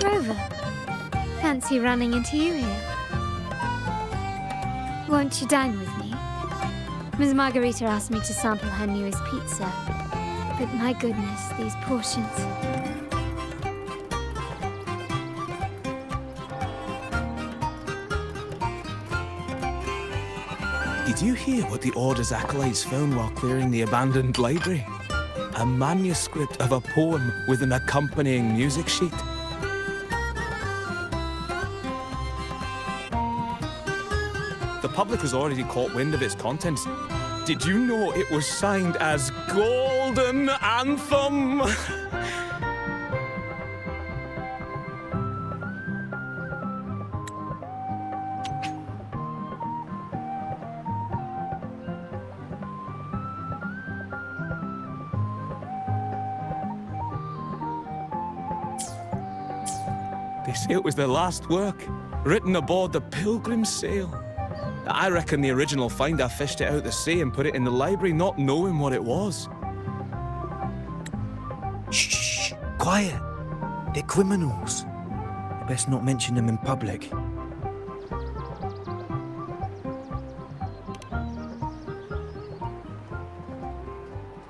Rover. Fancy running into you here. Won't you dine with me? Ms. Margarita asked me to sample her newest pizza. But my goodness, these portions. Did you hear what the Order's acolytes found while clearing the abandoned library? A manuscript of a poem with an accompanying music sheet. The public has already caught wind of its contents. Did you know it was signed as Golden Anthem? They say it was their last work, written aboard the Pilgrim's Sail. I reckon the original finder fished it out the sea and put it in the library, not knowing what it was. Shh! Quiet! They're criminals. Best not mention them in public.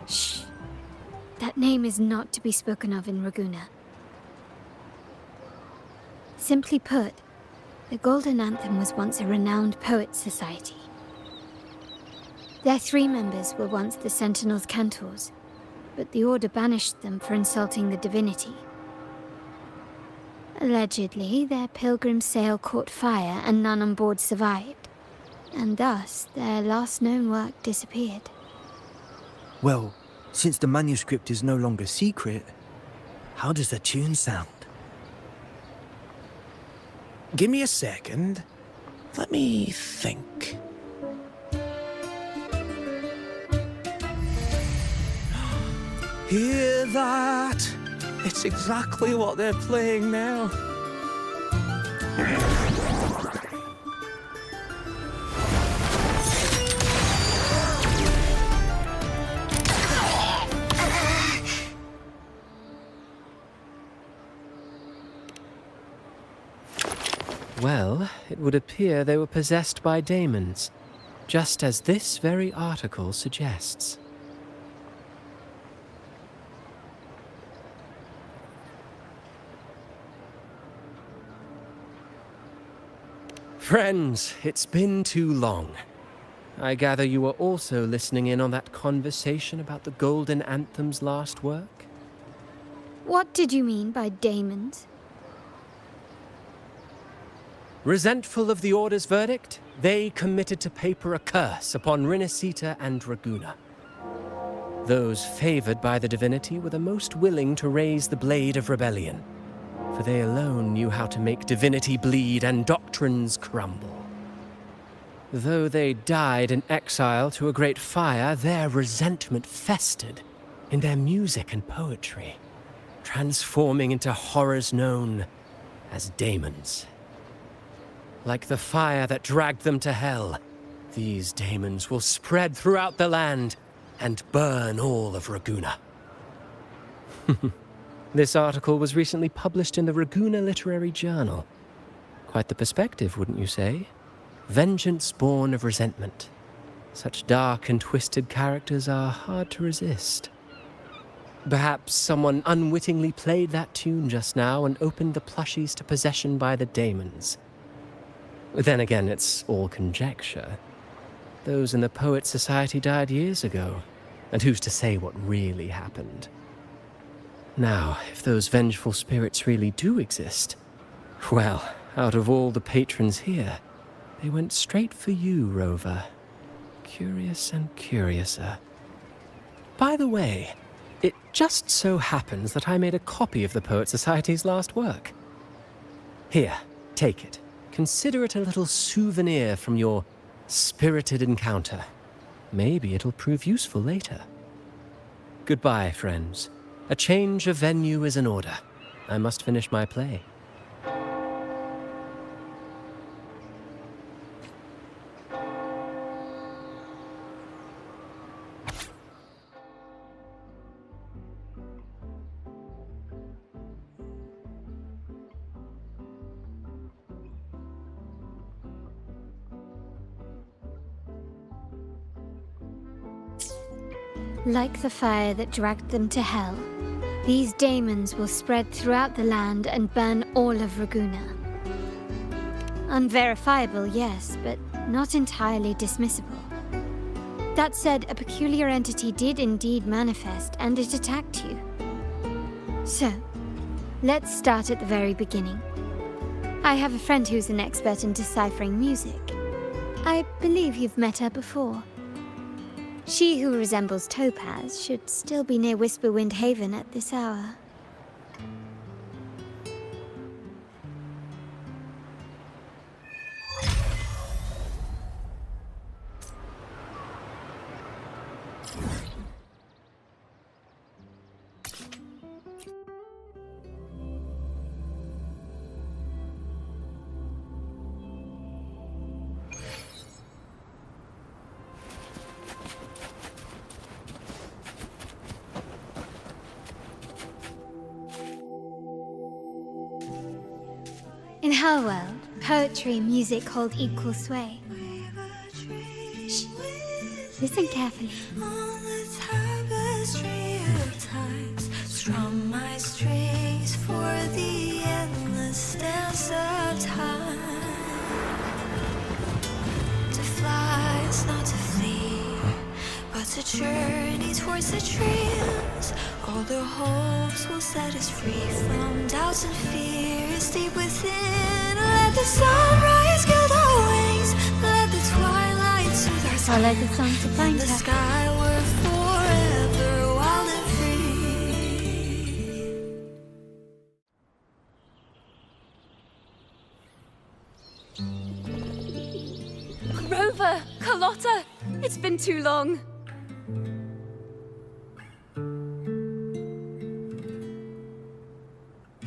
Shh. That name is not to be spoken of in Ragusa. Simply put, the Golden Anthem was once a renowned poets' society. Their 3 members were once the Sentinel's cantors, but the Order banished them for insulting the divinity. Allegedly, their pilgrim sail caught fire and none on board survived, and thus their last known work disappeared. Well, since the manuscript is no longer secret, how does the tune sound? Give me a second. Let me think. Hear that? It's exactly what they're playing now. Well, it would appear they were possessed by daemons, just as this very article suggests. Friends, it's been too long. I gather you were also listening in on that conversation about the Golden Anthem's last work? What did you mean by daemons? Resentful of the Order's verdict, they committed to paper a curse upon Rinascita and Ragusa. Those favored by the divinity were the most willing to raise the blade of rebellion, for they alone knew how to make divinity bleed and doctrines crumble. Though they died in exile to a great fire, their resentment festered in their music and poetry, transforming into horrors known as daemons. Like the fire that dragged them to hell, these daemons will spread throughout the land and burn all of Ragusa. This article was recently published in the Ragusa Literary Journal. Quite the perspective, wouldn't you say? Vengeance born of resentment. Such dark and twisted characters are hard to resist. Perhaps someone unwittingly played that tune just now and opened the plushies to possession by the daemons. Then again, it's all conjecture. Those in the Poets' Society died years ago, and who's to say what really happened? Now, if those vengeful spirits really do exist, well, out of all the patrons here, they went straight for you, Rover. Curious and curiouser. By the way, it just so happens that I made a copy of the Poets' Society's last work. Here, take it. Consider it a little souvenir from your spirited encounter. Maybe it'll prove useful later. Goodbye, friends. A change of venue is in order. I must finish my play. Like the fire that dragged them to hell, these daemons will spread throughout the land and burn all of Raguna. Unverifiable, yes, but not entirely dismissible. That said, a peculiar entity did indeed manifest, and it attacked you. So, let's start at the very beginning. I have a friend who's an expert in deciphering music. I believe you've met her before. She who resembles Topaz should still be near Whisperwind Haven at this hour. In her world, poetry and music hold equal sway. Shh. Listen carefully. On the tapestry of times, strum my strings for the endless dance of time. To fly is not to flee, but to journey towards the dreams. All the hopes will set us free from doubts and fears deep within. Let the sunrise gild our wings, let the twilight soothe our Follow the song to find in the her. sky we're forever wild and free. Rover! Carlotta! It's been too long.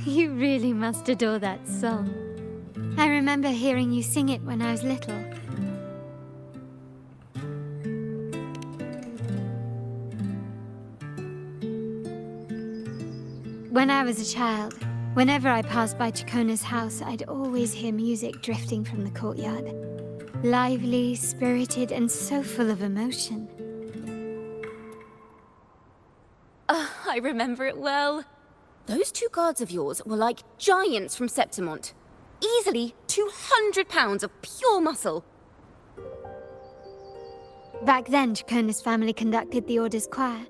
You really must adore that song. I remember hearing you sing it when I was little. When I was a child, whenever I passed by Ciaconna's house, I'd always hear music drifting from the courtyard. Lively, spirited, and so full of emotion. I remember it well. Those two guards of yours were like giants from Septimont. Easily 200 pounds of pure muscle. Back then, Ciaconna's family conducted the Order's choir.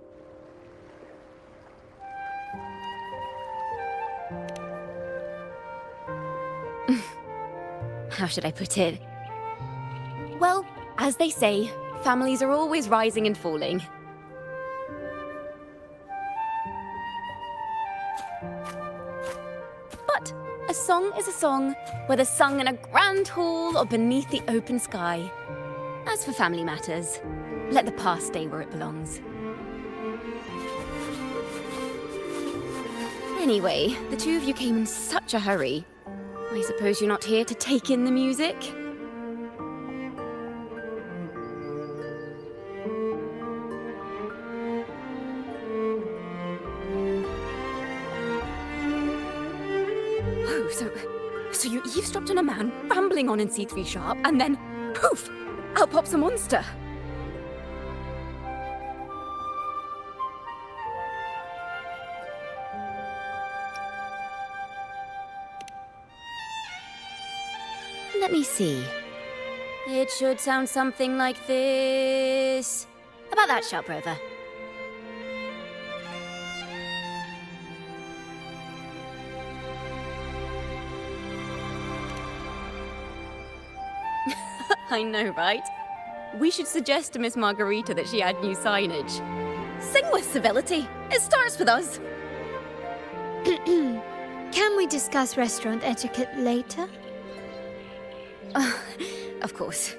How should I put it? Well, as they say, families are always rising and falling. But a song is a song, whether sung in a grand hall or beneath the open sky. As for family matters, let the past stay where it belongs. Anyway, the two of you came in such a hurry. I suppose you're not here to take in the music? Oh, so you eavesdropped on a man rambling on in C3 Sharp, and then, poof, out pops a monster. Let me see. It should sound something like this. About that, Sharp Rover. I know, right? We should suggest to Miss Margarita that she add new signage. Sing with civility. It starts with us. Can we discuss restaurant etiquette later? Of course.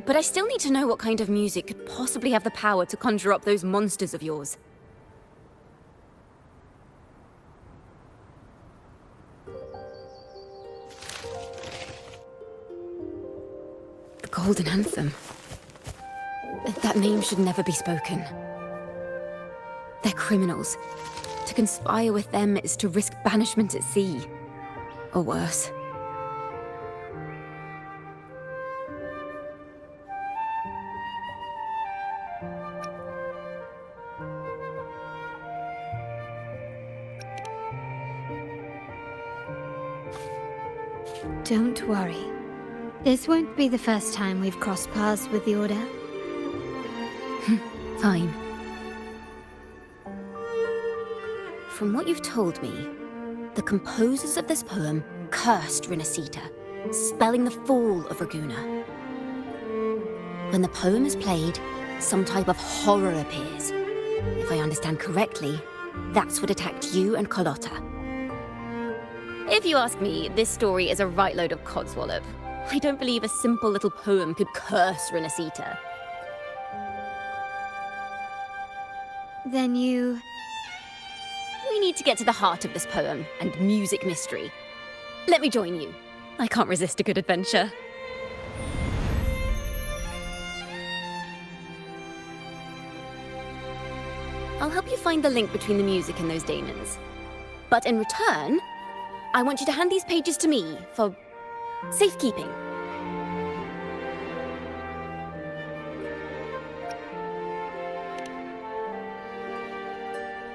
But I still need to know what kind of music could possibly have the power to conjure up those monsters of yours. The Golden Anthem. That name should never be spoken. They're criminals. To conspire with them is to risk banishment at sea. Or worse. Don't worry. This won't be the first time we've crossed paths with the Order. Fine. From what you've told me, the composers of this poem cursed Rinascita, spelling the fall of Raguna. When the poem is played, some type of horror appears. If I understand correctly, that's what attacked you and Carlotta. If you ask me, this story is a right load of codswallop. I don't believe a simple little poem could curse Rinascita. Then you... We need to get to the heart of this poem and music mystery. Let me join you. I can't resist a good adventure. I'll help you find the link between the music and those daemons. But in return, I want you to hand these pages to me for safekeeping.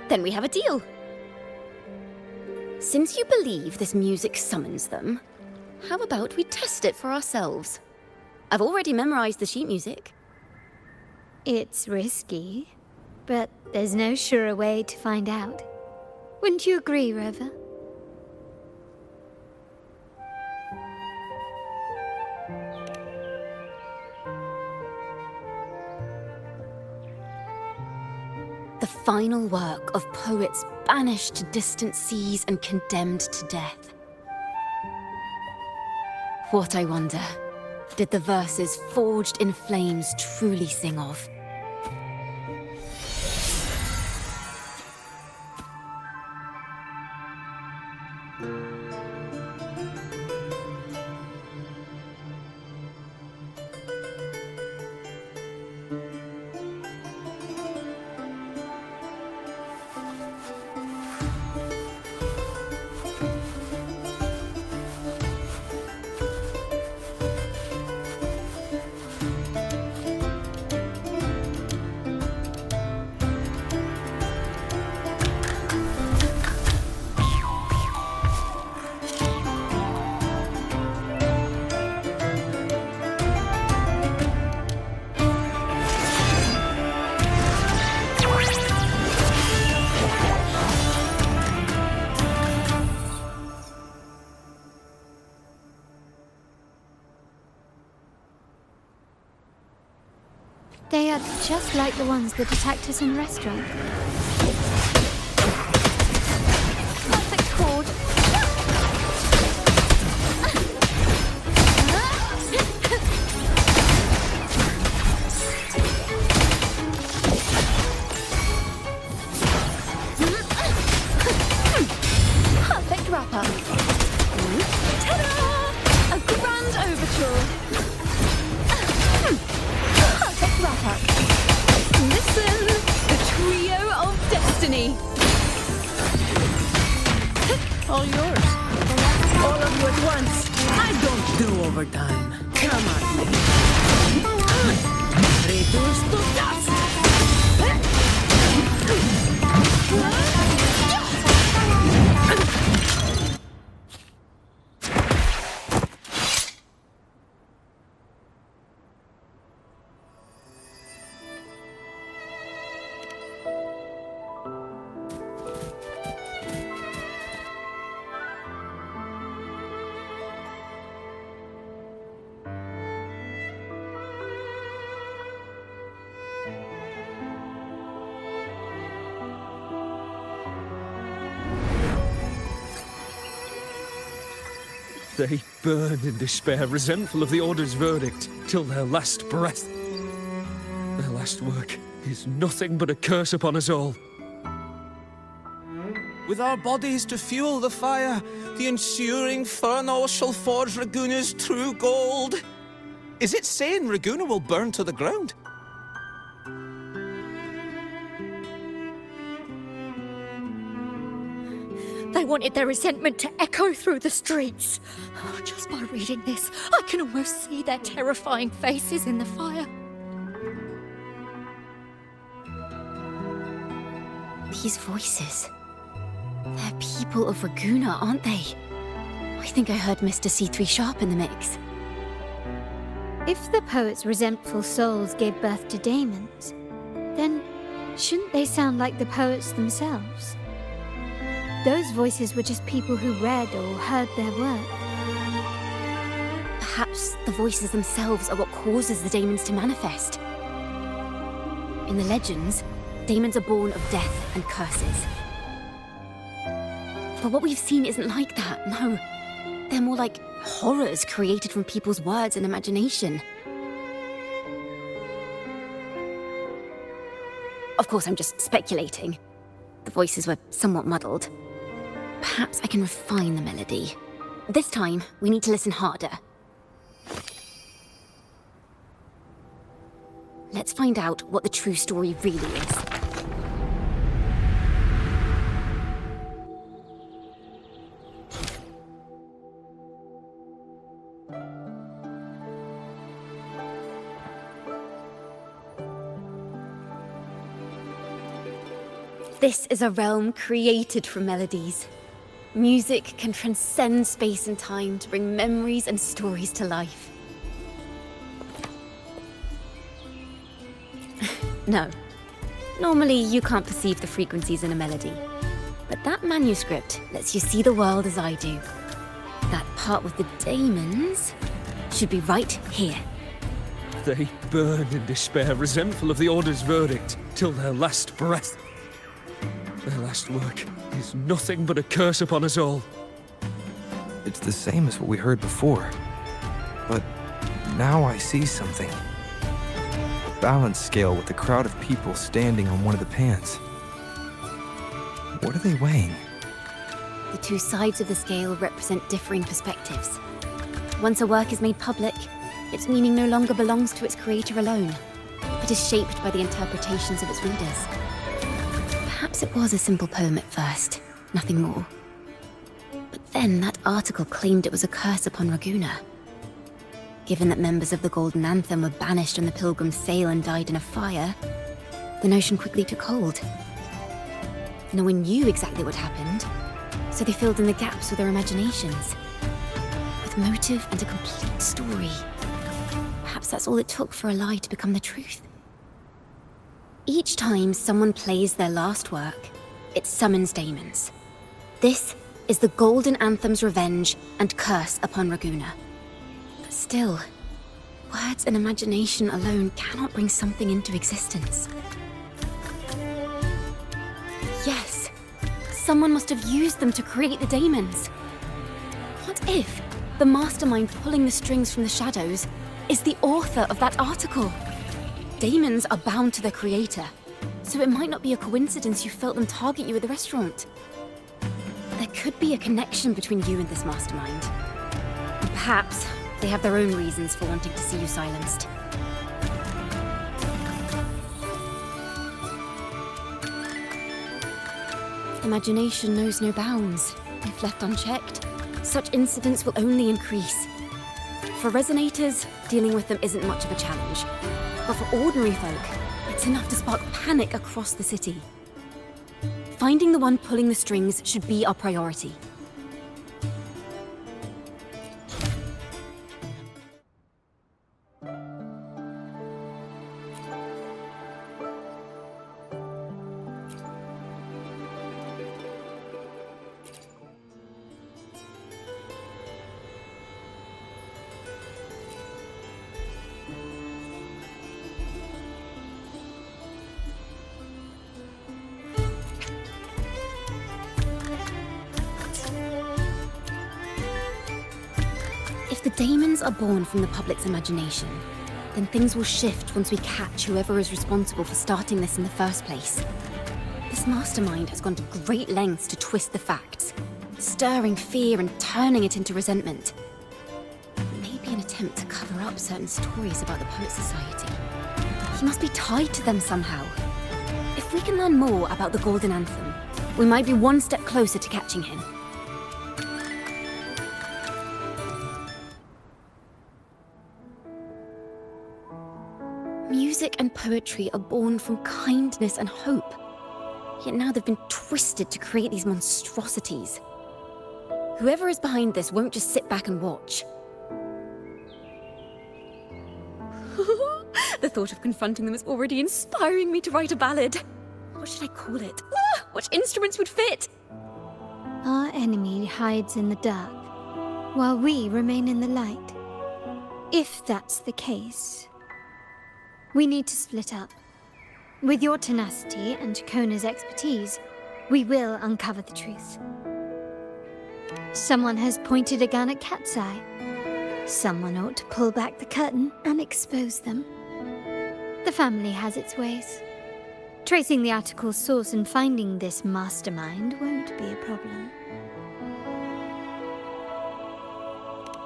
Then we have a deal. Since you believe this music summons them, how about we test it for ourselves? I've already memorized the sheet music. It's risky, but there's no surer way to find out. Wouldn't you agree, Rover? The final work of poets banished to distant seas and condemned to death. What, I wonder, did the verses forged in flames truly sing of? They are just like the ones that attacked us in the restaurant. Perfect chord. Perfect wrap-up. Ta-da! A grand overture. Perfect wrap-up. Listen, the trio of destiny. All yours. All of you at once. I don't do overtime. Come on, me. Reduce to dust. They burn in despair, resentful of the Order's verdict, till their last breath. Their last work is nothing but a curse upon us all. With our bodies to fuel the fire, the ensuing furnace shall forge Raguna's true gold. Is it saying Raguna will burn to the ground? They wanted their resentment to echo through the streets. Oh, just by reading this, I can almost see their terrifying faces in the fire. These voices. They're people of Raguna, aren't they? I think I heard Mr. C3 Sharp in the mix. If the poet's resentful souls gave birth to daemons, then shouldn't they sound like the poets themselves? Those voices were just people who read or heard their work. Perhaps the voices themselves are what causes the daemons to manifest. In the legends, daemons are born of death and curses. But what we've seen isn't like that, no. They're more like horrors created from people's words and imagination. Of course, I'm just speculating. The voices were somewhat muddled. Perhaps I can refine the melody. This time, we need to listen harder. Let's find out what the true story really is. This is a realm created from melodies. Music can transcend space and time to bring memories and stories to life. No. Normally, you can't perceive the frequencies in a melody. But that manuscript lets you see the world as I do. That part with the daemons should be right here. They burn in despair, resentful of the Order's verdict, till their last breath. Their last work is nothing but a curse upon us all. It's the same as what we heard before. But now I see something. A balance scale with a crowd of people standing on one of the pans. What are they weighing? The two sides of the scale represent differing perspectives. Once a work is made public, its meaning no longer belongs to its creator alone. It is shaped by the interpretations of its readers. Perhaps it was a simple poem at first, nothing more. But then that article claimed it was a curse upon Ragusa. Given that members of the Golden Anthem were banished on the Pilgrim's sail and died in a fire, the notion quickly took hold. No one knew exactly what happened, so they filled in the gaps with their imaginations. With motive and a complete story. Perhaps that's all it took for a lie to become the truth. Each time someone plays their last work, it summons daemons. This is the Golden Anthem's revenge and curse upon Ragusa. But still, words and imagination alone cannot bring something into existence. Yes, someone must have used them to create the daemons. What if the mastermind pulling the strings from the shadows is the author of that article? Daemons are bound to their creator, so it might not be a coincidence you felt them target you at the restaurant. There could be a connection between you and this mastermind. And perhaps they have their own reasons for wanting to see you silenced. Imagination knows no bounds. If left unchecked, such incidents will only increase. For resonators, dealing with them isn't much of a challenge. But for ordinary folk, it's enough to spark panic across the city. Finding the one pulling the strings should be our priority. If the daemons are born from the public's imagination, then things will shift once we catch whoever is responsible for starting this in the first place. This mastermind has gone to great lengths to twist the facts, stirring fear and turning it into resentment. Maybe an attempt to cover up certain stories about the Poet Society. He must be tied to them somehow. If we can learn more about the Golden Anthem, we might be one step closer to catching him. Music and poetry are born from kindness and hope. Yet now they've been twisted to create these monstrosities. Whoever is behind this won't just sit back and watch. The thought of confronting them is already inspiring me to write a ballad. What should I call it? Which instruments would fit? Our enemy hides in the dark, while we remain in the light. If that's the case, we need to split up. With your tenacity and Ciaconna's expertise, we will uncover the truth. Someone has pointed a gun at Cat's Eye. Someone ought to pull back the curtain and expose them. The family has its ways. Tracing the article's source and finding this mastermind won't be a problem.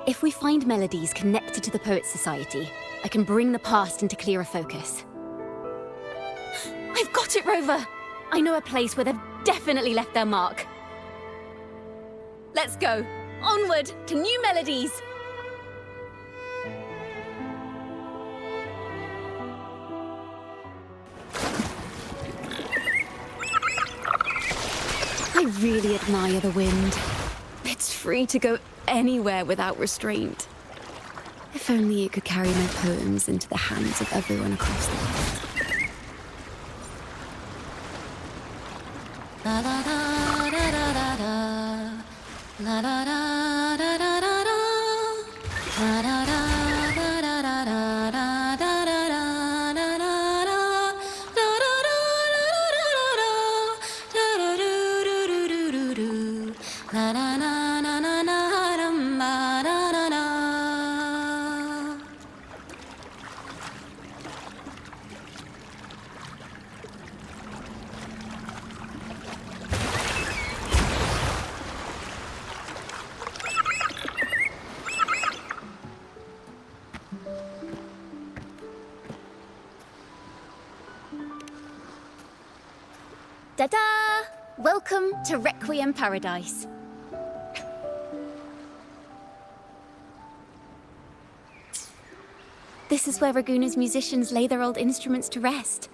If we find melodies connected to the Poets Society, I can bring the past into clearer focus. I've got it, Rover! I know a place where they've definitely left their mark. Let's go! Onward to new melodies! I really admire the wind. It's free to go anywhere without restraint. If only it could carry my poems into the hands of everyone across the world. La da da da da da da. La da da da da da da. La da da da da da da da da da da da da da. Da da da da da da da da. Da da do do do do do do. La na na na na na dum ba da da da. Ta-da! Welcome to Requiem Paradise. This is where Raguna's musicians lay their old instruments to rest.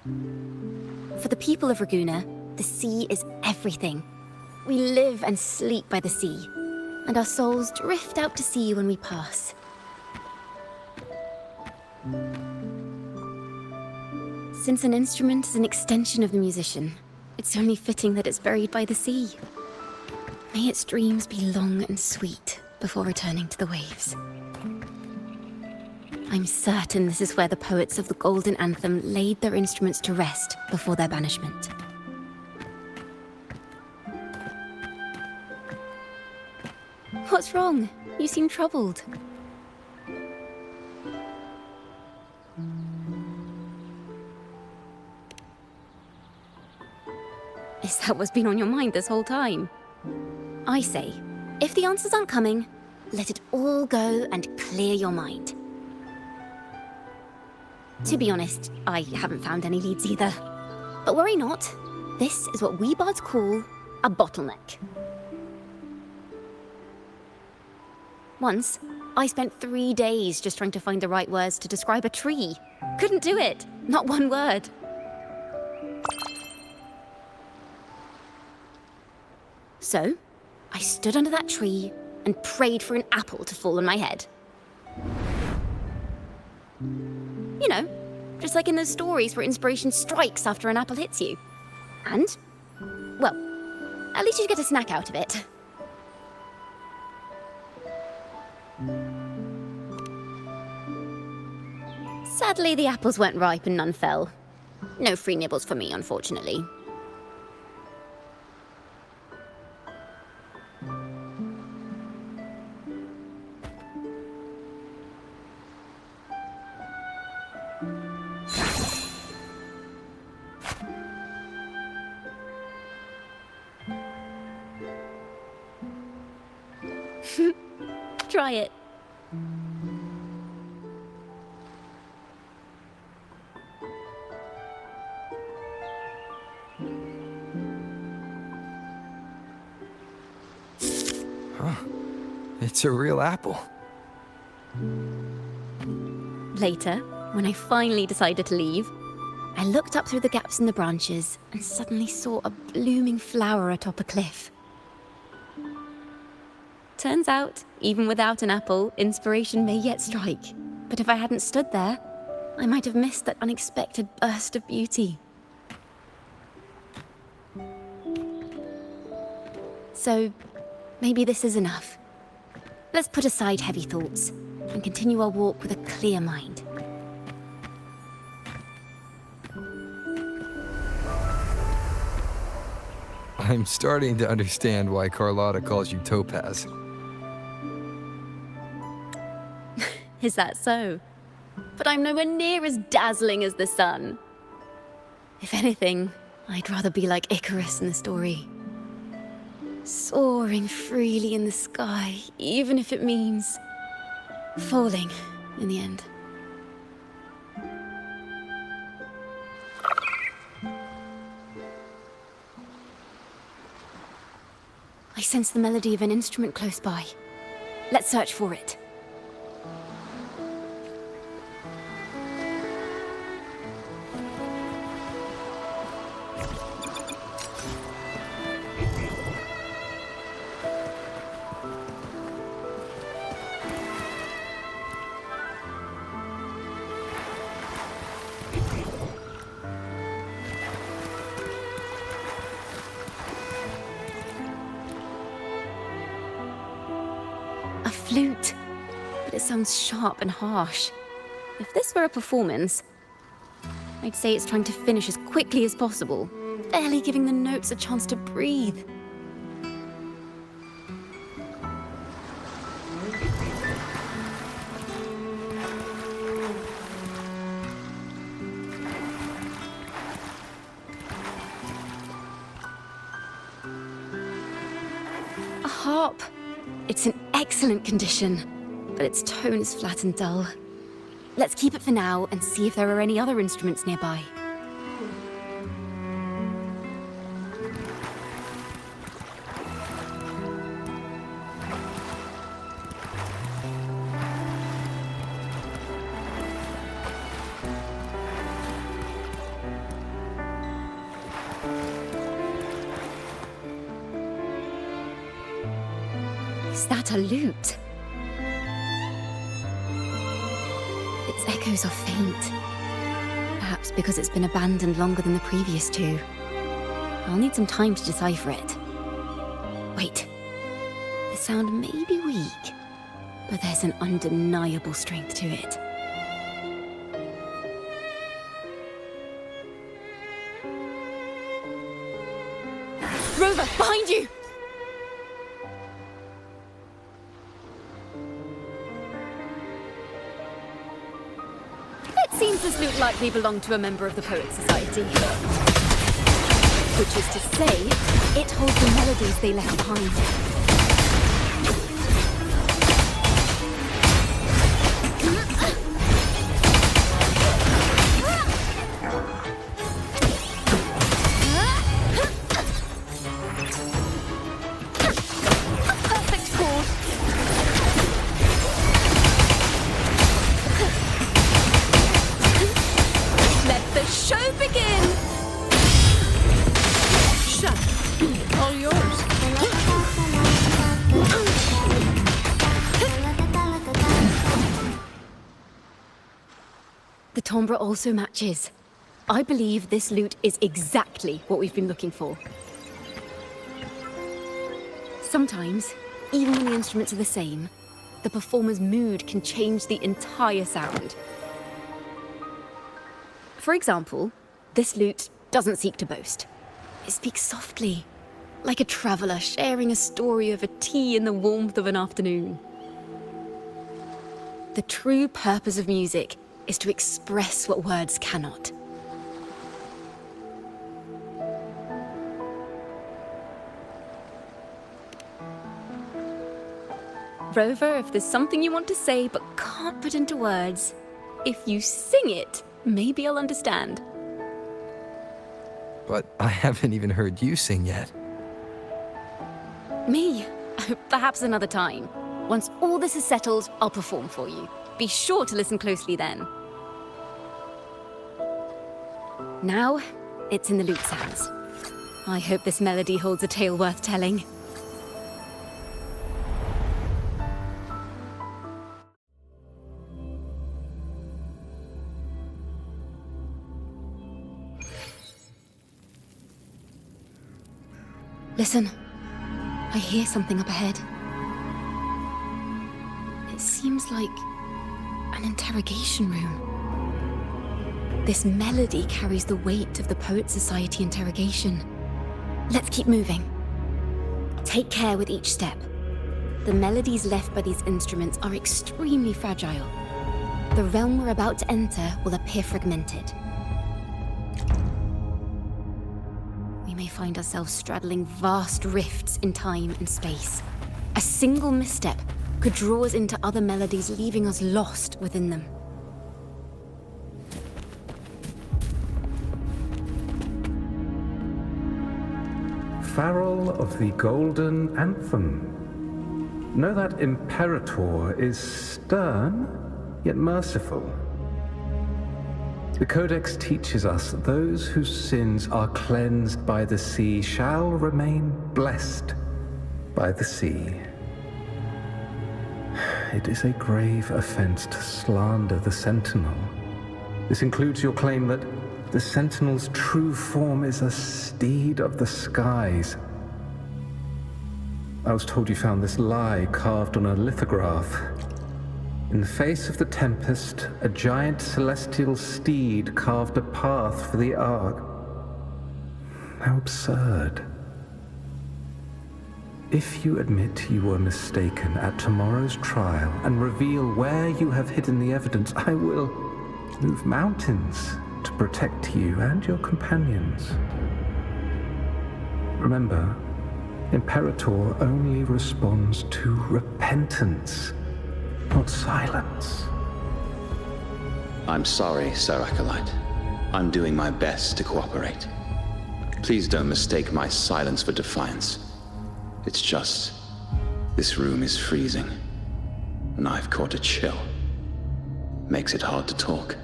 For the people of Raguna, the sea is everything. We live and sleep by the sea, and our souls drift out to sea when we pass. Since an instrument is an extension of the musician, it's only fitting that it's buried by the sea. May its dreams be long and sweet before returning to the waves. I'm certain this is where the poets of the Golden Anthem laid their instruments to rest before their banishment. What's wrong? You seem troubled. Is that what's been on your mind this whole time? I say, if the answers aren't coming, let it all go and clear your mind. To be honest, I haven't found any leads either. But worry not, this is what we bards call a bottleneck. Once, I spent 3 days just trying to find the right words to describe a tree. Couldn't do it, not one word. So, I stood under that tree and prayed for an apple to fall on my head. You know, just like in those stories where inspiration strikes after an apple hits you. And, well, at least you get a snack out of it. Sadly, the apples weren't ripe and none fell. No free nibbles for me, unfortunately. Try it. Huh. It's a real apple. Later, when I finally decided to leave, I looked up through the gaps in the branches and suddenly saw a blooming flower atop a cliff. Turns out, even without an apple, inspiration may yet strike. But if I hadn't stood there, I might have missed that unexpected burst of beauty. So, maybe this is enough. Let's put aside heavy thoughts and continue our walk with a clear mind. I'm starting to understand why Carlotta calls you Topaz. Is that so? But I'm nowhere near as dazzling as the sun. If anything, I'd rather be like Icarus in the story. Soaring freely in the sky, even if it means falling in the end. I sense the melody of an instrument close by. Let's search for it. A flute, but it sounds sharp and harsh. If this were a performance, I'd say it's trying to finish as quickly as possible, barely giving the notes a chance to breathe. A harp. It's in excellent condition, but its tone is flat and dull. Let's keep it for now and see if there are any other instruments nearby. Is that a lute? Its echoes are faint. Perhaps because it's been abandoned longer than the previous two. I'll need some time to decipher it. Wait. The sound may be weak, but there's an undeniable strength to it. Rover, behind you! It seems this lute likely belonged to a member of the Poet Society. Which is to say, it holds the melodies they left behind. The timbre also matches. I believe this lute is exactly what we've been looking for. Sometimes, even when the instruments are the same, the performer's mood can change the entire sound. For example, this lute doesn't seek to boast. It speaks softly, like a traveler sharing a story over tea in the warmth of an afternoon. The true purpose of music is to express what words cannot. Rover, if there's something you want to say but can't put into words, if you sing it, maybe I'll understand. But I haven't even heard you sing yet. Me? Perhaps another time. Once all this is settled, I'll perform for you. Be sure to listen closely then. Now, it's in the lute's hands. I hope this melody holds a tale worth telling. Listen. I hear something up ahead. It seems like an interrogation room. This melody carries the weight of the Poet Society interrogation. Let's keep moving. Take care with each step. The melodies left by these instruments are extremely fragile. The realm we're about to enter will appear fragmented. We may find ourselves straddling vast rifts in time and space. A single misstep could draw us into other melodies, leaving us lost within them. Farrell of the Golden Anthem. Know that Imperator is stern, yet merciful. The Codex teaches us that those whose sins are cleansed by the sea shall remain blessed by the sea. It is a grave offense to slander the Sentinel. This includes your claim that the Sentinel's true form is a steed of the skies. I was told you found this lie carved on a lithograph. In the face of the tempest, a giant celestial steed carved a path for the Ark. How absurd. If you admit you were mistaken at tomorrow's trial and reveal where you have hidden the evidence, I will move mountains to protect you and your companions. Remember, Imperator only responds to repentance, not silence. I'm sorry, Sir Acolyte. I'm doing my best to cooperate. Please don't mistake my silence for defiance. It's just, this room is freezing, and I've caught a chill. Makes it hard to talk.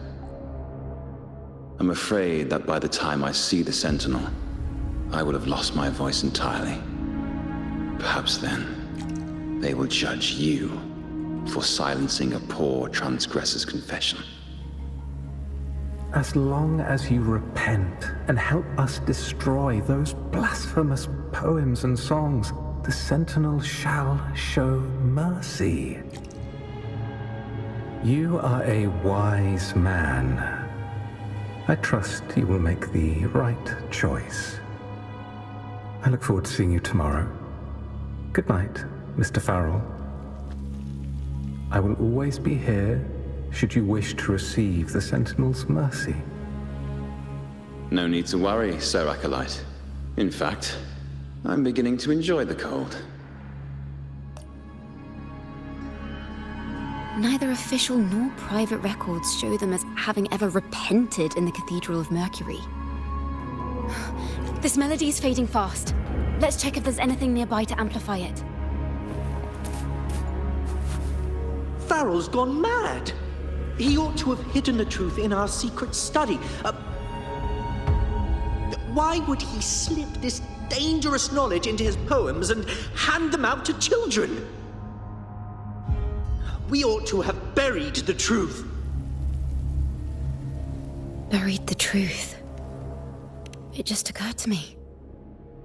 I'm afraid that by the time I see the Sentinel, I will have lost my voice entirely. Perhaps then, they will judge you for silencing a poor transgressor's confession. As long as you repent and help us destroy those blasphemous poems and songs, the Sentinel shall show mercy. You are a wise man. I trust you will make the right choice. I look forward to seeing you tomorrow. Good night, Mr. Farrell. I will always be here should you wish to receive the Sentinel's mercy. No need to worry, Sir Acolyte. In fact, I'm beginning to enjoy the cold. Neither official nor private records show them as having ever repented in the Cathedral of Mercury. This melody is fading fast. Let's check if there's anything nearby to amplify it. Farrell's gone mad! He ought to have hidden the truth in our secret study. Why would he slip this dangerous knowledge into his poems and hand them out to children? We ought to have buried the truth. Buried the truth. It just occurred to me.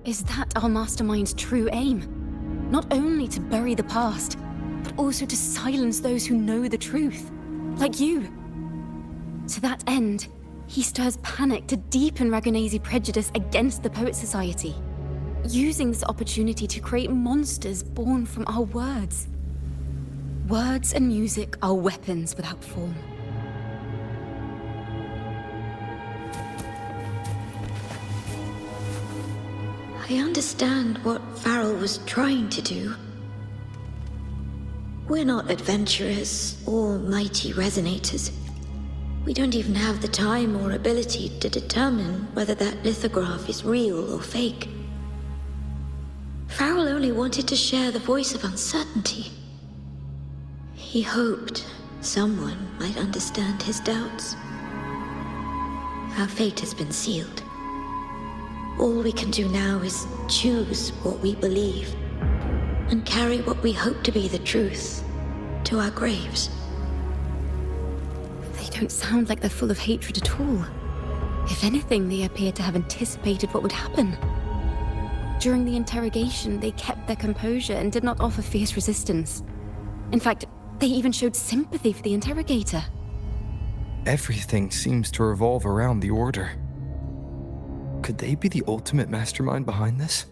Is that our mastermind's true aim? Not only to bury the past, but also to silence those who know the truth, like you. To that end, he stirs panic to deepen Ragonese prejudice against the Poet Society, using this opportunity to create monsters born from our words. Words and music are weapons without form. I understand what Farrell was trying to do. We're not adventurers or mighty resonators. We don't even have the time or ability to determine whether that lithograph is real or fake. Farrell only wanted to share the voice of uncertainty. He hoped someone might understand his doubts. our fate has been sealed. All we can do now is choose what we believe and carry what we hope to be the truth to our graves. They don't sound like they're full of hatred at all. If anything, they appear to have anticipated what would happen. During the interrogation, they kept their composure and did not offer fierce resistance. In fact, they even showed sympathy for the interrogator. Everything seems to revolve around the Order. Could they be the ultimate mastermind behind this?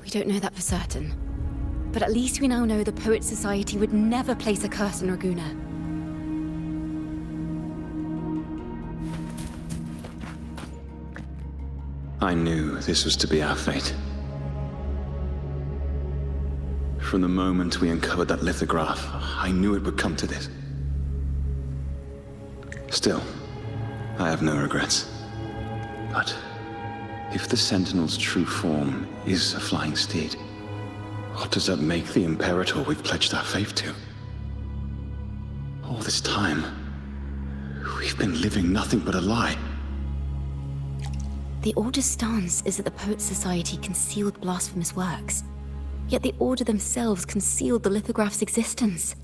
We don't know that for certain. But at least we now know the Poets Society would never place a curse on Ragusa. I knew this was to be our fate. From the moment we uncovered that lithograph, I knew it would come to this. Still, I have no regrets. But if the Sentinel's true form is a flying steed, what does that make the Imperator we've pledged our faith to? All this time, we've been living nothing but a lie. The Order's stance is that the Poets Society concealed blasphemous works. Yet the Order themselves concealed the lithograph's existence.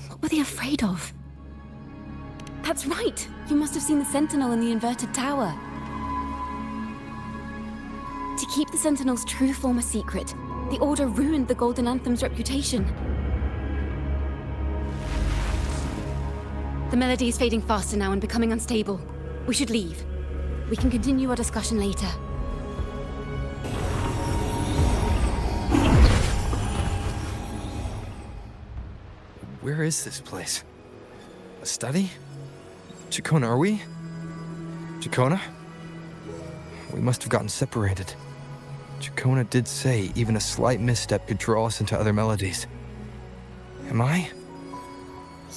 What were they afraid of? That's right! You must have seen the Sentinel in the inverted tower. To keep the Sentinel's true form a secret, the Order ruined the Golden Anthem's reputation. The melody is fading faster now and becoming unstable. We should leave. We can continue our discussion later. Where is this place? A study? Ciaconna, are we? Ciaconna? We must have gotten separated. Ciaconna did say even a slight misstep could draw us into other melodies. Am I?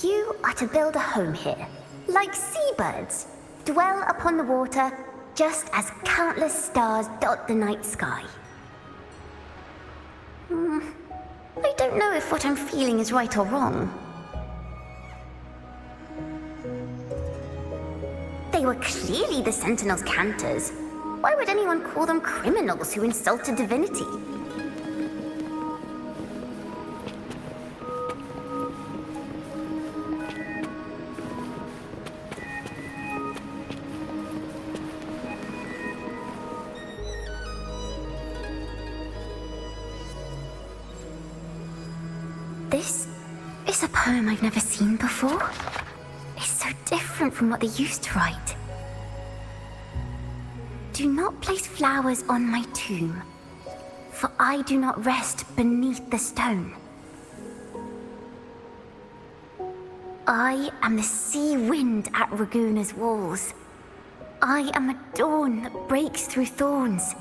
You are to build a home here, like seabirds. Dwell upon the water, just as countless stars dot the night sky. I don't know if what I'm feeling is right or wrong. They were clearly the Sentinel's cantors. Why would anyone call them criminals who insulted divinity? This is a poem I've never seen before. It's so different from what they used to write. Do not place flowers on my tomb, for I do not rest beneath the stone. I am the sea wind at Ragusa's walls. I am a dawn that breaks through thorns.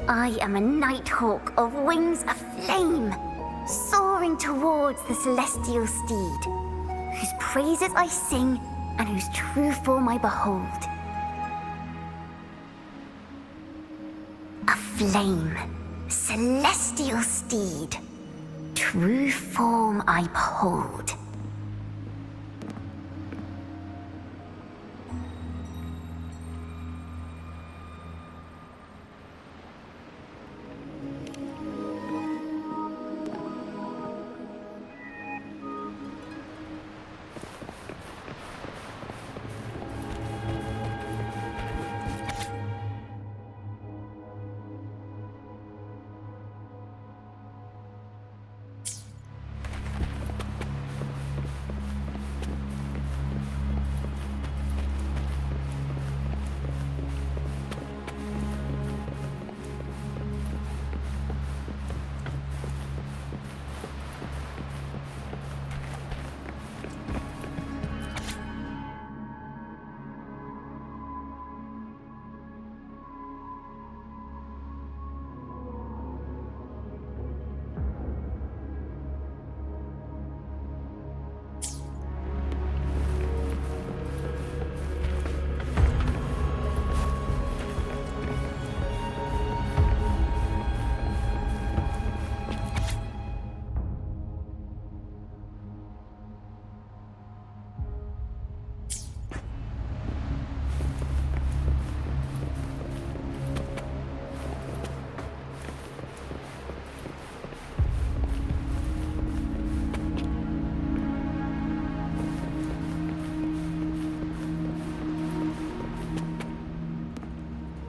I am a nighthawk of wings aflame, soaring towards the celestial steed, whose praises I sing and whose true form I behold. A flame, celestial steed, true form I behold.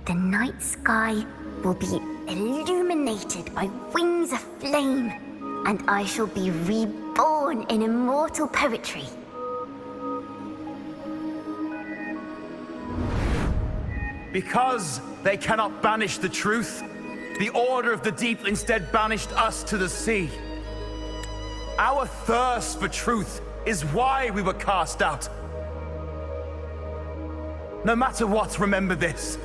the night sky will be illuminated by wings of flame, and I shall be reborn in immortal poetry. Because they cannot banish the truth, the Order of the Deep instead banished us to the sea. Our thirst for truth is why we were cast out. No matter what, remember this.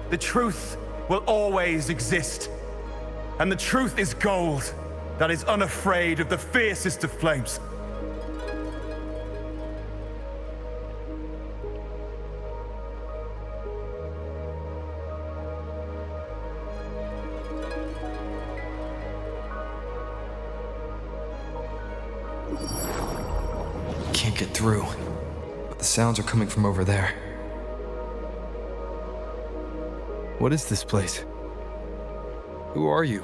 The truth will always exist. And the truth is gold that is unafraid of the fiercest of flames. Can't get through, but the sounds are coming from over there. What is this place? Who are you?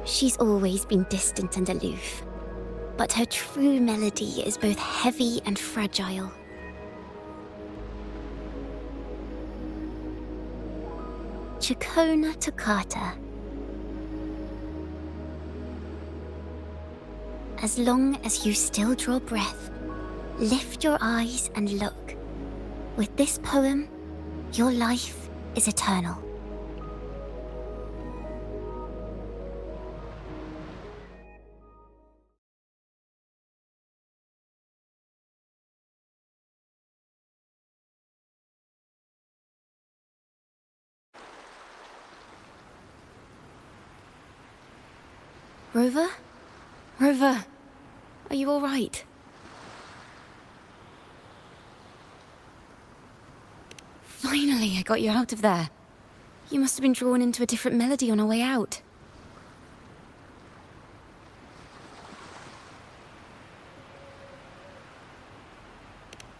She's always been distant and aloof, but her true melody is both heavy and fragile. Ciaconna Toccata. As long as you still draw breath, lift your eyes and look. With this poem, your life is eternal. Rover? Rover, are you all right? Finally, I got you out of there. You must have been drawn into a different melody on our way out.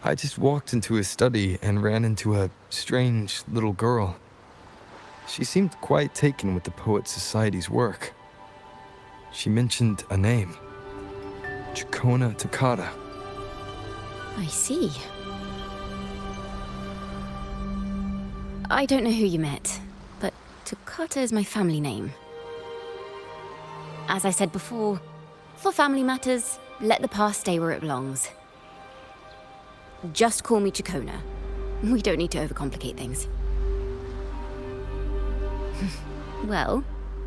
I just walked into his study and ran into a strange little girl. She seemed quite taken with the Poet Society's work. She mentioned a name. Ciaconna Toccata. I see. I don't know who you met, but Toccata is my family name. As I said before, for family matters, let the past stay where it belongs. Just call me Ciaconna. We don't need to overcomplicate things. Well,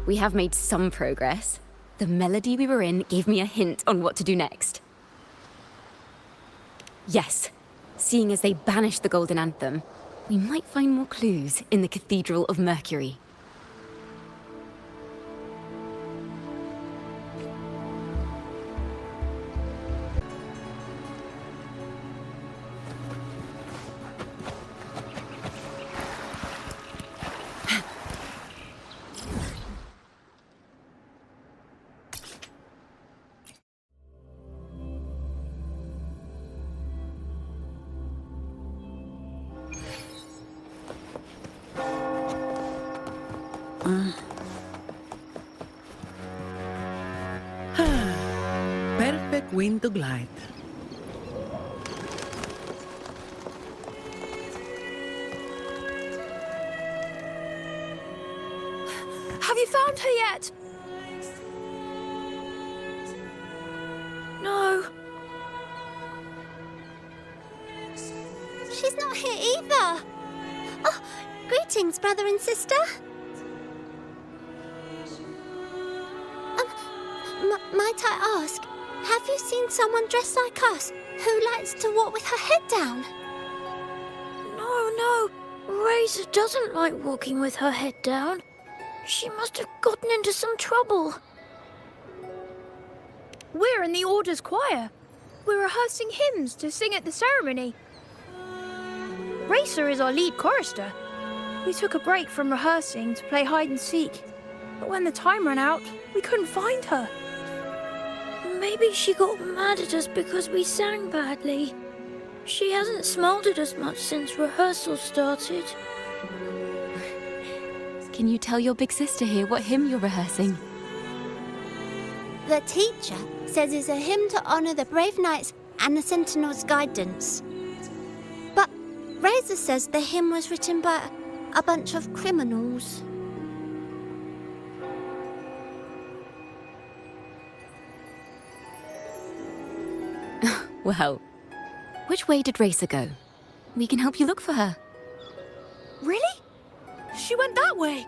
we have made some progress. The melody we were in gave me a hint on what to do next. Yes, seeing as they banished the Golden Anthem, we might find more clues in the Cathedral of Mercury. Perfect wind to glide. Have you found her yet? No. She's not here either. Oh, greetings, brother and sister. Might I ask, have you seen someone dressed like us who likes to walk with her head down? No. Razor doesn't like walking with her head down. She must have gotten into some trouble. We're in the Order's choir. We're rehearsing hymns to sing at the ceremony. Racer is our lead chorister. We took a break from rehearsing to play hide and seek. But when the time ran out, we couldn't find her. Maybe she got mad at us because we sang badly. She hasn't smiled at us much since rehearsal started. Can you tell your big sister here what hymn you're rehearsing? The teacher says it's a hymn to honor the brave knights and the Sentinel's guidance. But Razor says the hymn was written by a bunch of criminals. Well, which way did Racer go? We can help you look for her. Really? She went that way.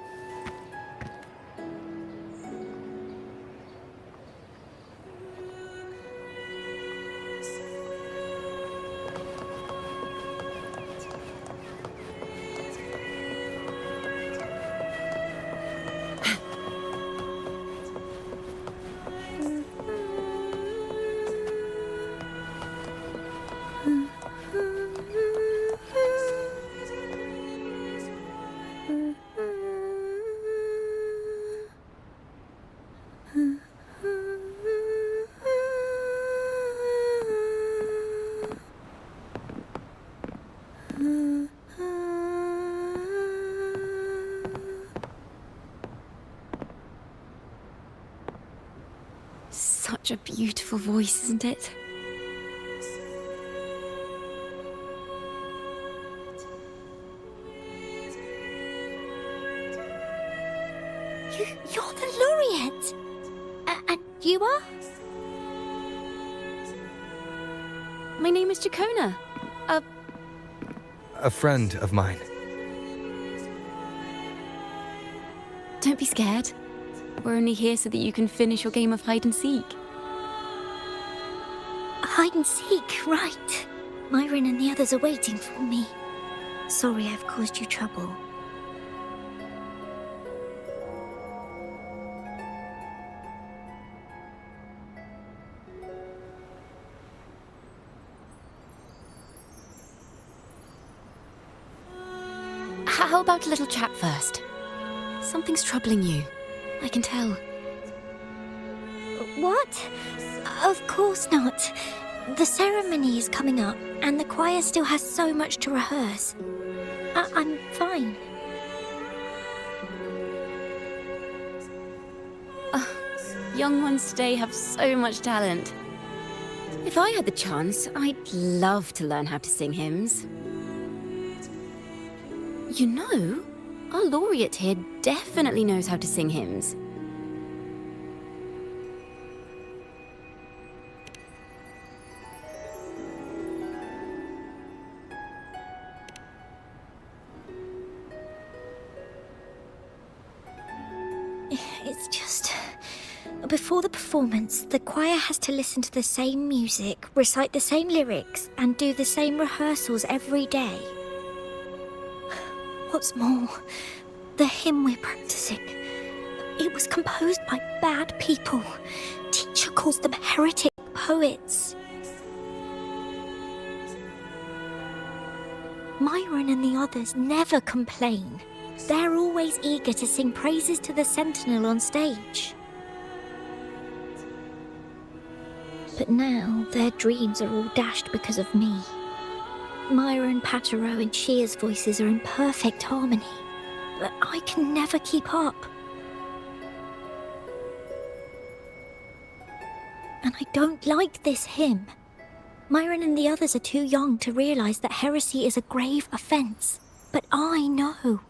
Such a beautiful voice, isn't it? You're the laureate! And you are? My name is Ciaconna. A friend of mine. Don't be scared. We're only here so that you can finish your game of hide and seek. Hide and seek, right. Myron and the others are waiting for me. Sorry I've caused you trouble. How about a little chat first? Something's troubling you. I can tell. What? Of course not. The ceremony is coming up, and the choir still has so much to rehearse. I'm fine. Young ones today have so much talent. If I had the chance, I'd love to learn how to sing hymns. You know, our laureate here definitely knows how to sing hymns. It's just... Before the performance, the choir has to listen to the same music, recite the same lyrics, and do the same rehearsals every day. What's more, the hymn we're practicing, it was composed by bad people. Teacher calls them heretic poets. Myron and the others never complain. They're always eager to sing praises to the Sentinel on stage. But now their dreams are all dashed because of me. Myron, Patero, and Shia's voices are in perfect harmony, but I can never keep up. And I don't like this hymn. Myron and the others are too young to realize that heresy is a grave offense, but I know.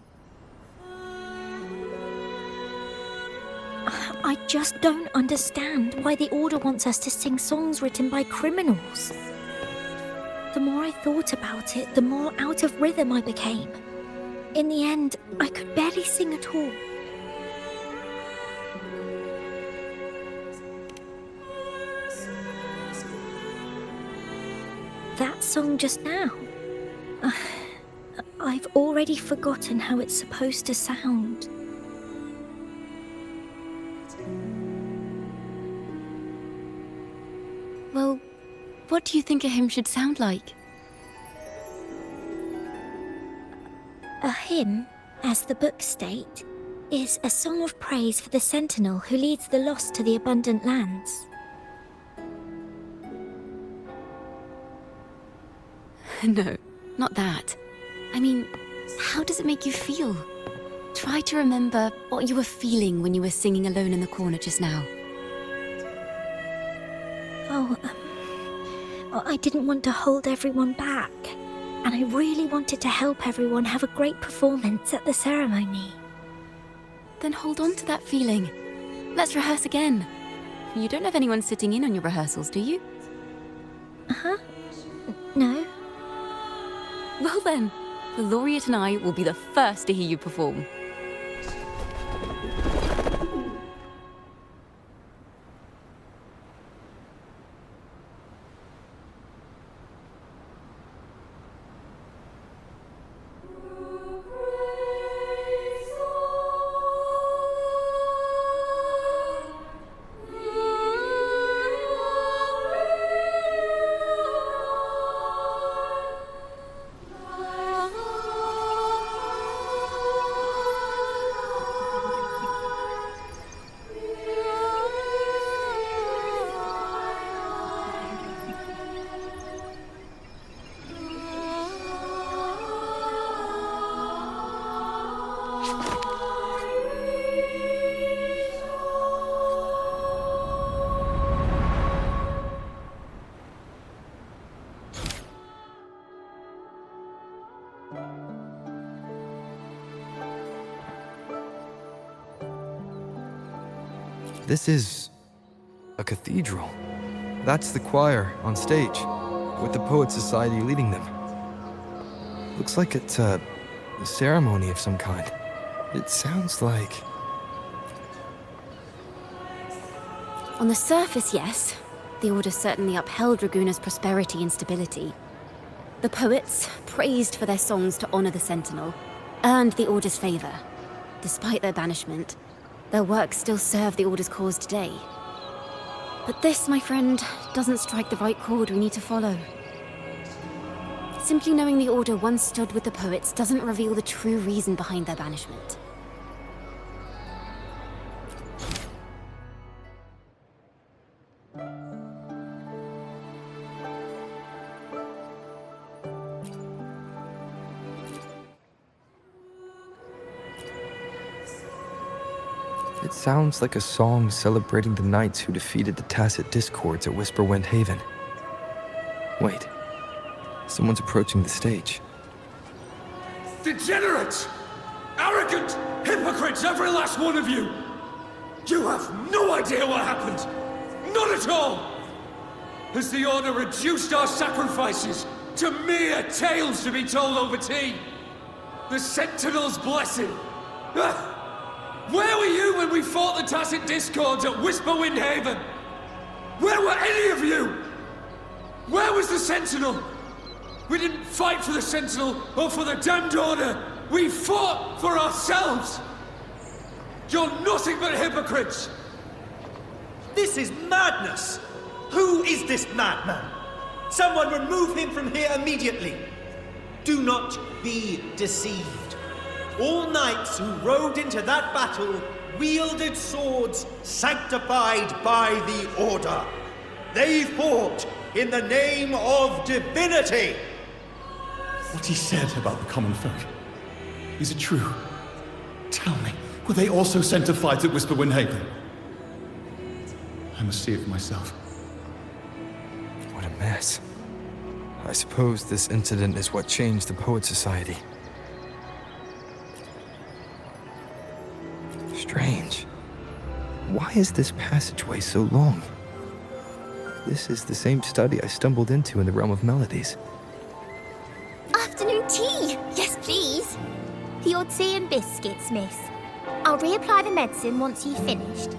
I just don't understand why the Order wants us to sing songs written by criminals. The more I thought about it, the more out of rhythm I became. In the end, I could barely sing at all. That song just now. I've already forgotten how it's supposed to sound. Well, what do you think a hymn should sound like? A hymn, as the books state, is a song of praise for the Sentinel who leads the lost to the abundant lands. No, not that. I mean, how does it make you feel? Try to remember what you were feeling when you were singing alone in the corner just now. I didn't want to hold everyone back. and I really wanted to help everyone have a great performance at the ceremony. Then hold on to that feeling. Let's rehearse again. You don't have anyone sitting in on your rehearsals, do you? Uh-huh. No. Well then, the laureate and I will be the first to hear you perform. This is a cathedral. That's the choir on stage, with the Poet Society leading them. Looks like it's a ceremony of some kind. It sounds like... On the surface, yes. The Order certainly upheld Raguna's prosperity and stability. The poets, praised for their songs to honor the Sentinel, earned the Order's favor. Despite their banishment, their works still serve the Order's cause today. But this, my friend, doesn't strike the right chord we need to follow. Simply knowing the Order once stood with the poets doesn't reveal the true reason behind their banishment. It sounds like a song celebrating the knights who defeated the Tacit Discords at Whisperwind Haven. Wait. Someone's approaching the stage. Degenerates! Arrogant hypocrites, every last one of you! You have no idea what happened! Not at all! Has the Order reduced our sacrifices to mere tales to be told over tea? The Sentinel's blessing! Where were you when we fought the Tacit Discords at Whisperwind Haven? Where were any of you? Where was the Sentinel? We didn't fight for the Sentinel or for the damned Order. We fought for ourselves. You're nothing but hypocrites. This is madness! Who is this madman? Someone remove him from here immediately. Do not be deceived. All knights who rode into that battle wielded swords sanctified by the Order. They fought in the name of divinity. What he said about the common folk, is it true? Tell me, were they also sanctified at Whisperwind Haven? I must see it for myself. What a mess. I suppose this incident is what changed the Poet Society. Strange. Why is this passageway so long? This is the same study I stumbled into in the Realm of Melodies. Afternoon tea! Yes, please. Your tea and biscuits, miss. I'll reapply the medicine once you've finished.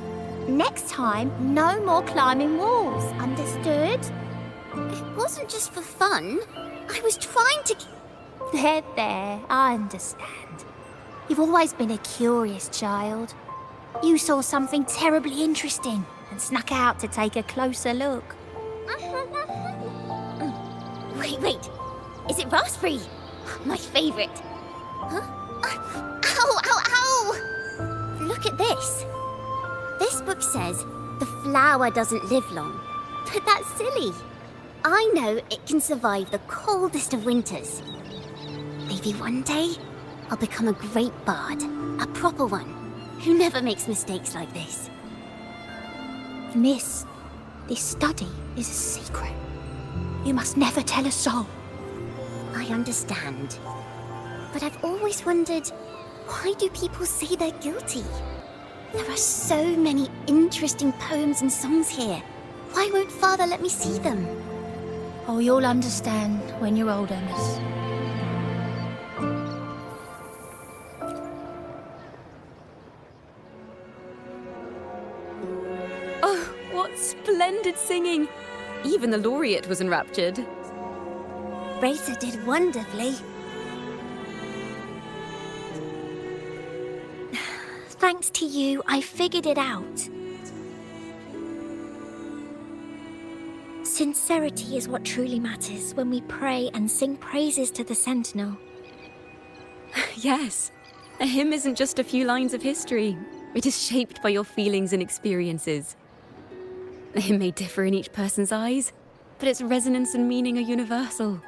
Next time, no more climbing walls. Understood? It wasn't just for fun. I was trying to... There, I understand. You've always been a curious child. You saw something terribly interesting and snuck out to take a closer look. Wait. Is it raspberry? My favorite. Huh? Ow! Look at this. This book says the flower doesn't live long. But that's silly. I know it can survive the coldest of winters. Maybe one day I'll become a great bard. A proper one. Who never makes mistakes like this. Miss, this study is a secret. You must never tell a soul. I understand. But I've always wondered, why do people say they're guilty? There are so many interesting poems and songs here. Why won't Father let me see them? Oh, you'll understand when you're older, miss. Oh, what splendid singing! Even the laureate was enraptured. Racer did wonderfully. Thanks to you, I figured it out. Sincerity is what truly matters when we pray and sing praises to the Sentinel. Yes, a hymn isn't just a few lines of history. It is shaped by your feelings and experiences. A hymn may differ in each person's eyes, but its resonance and meaning are universal.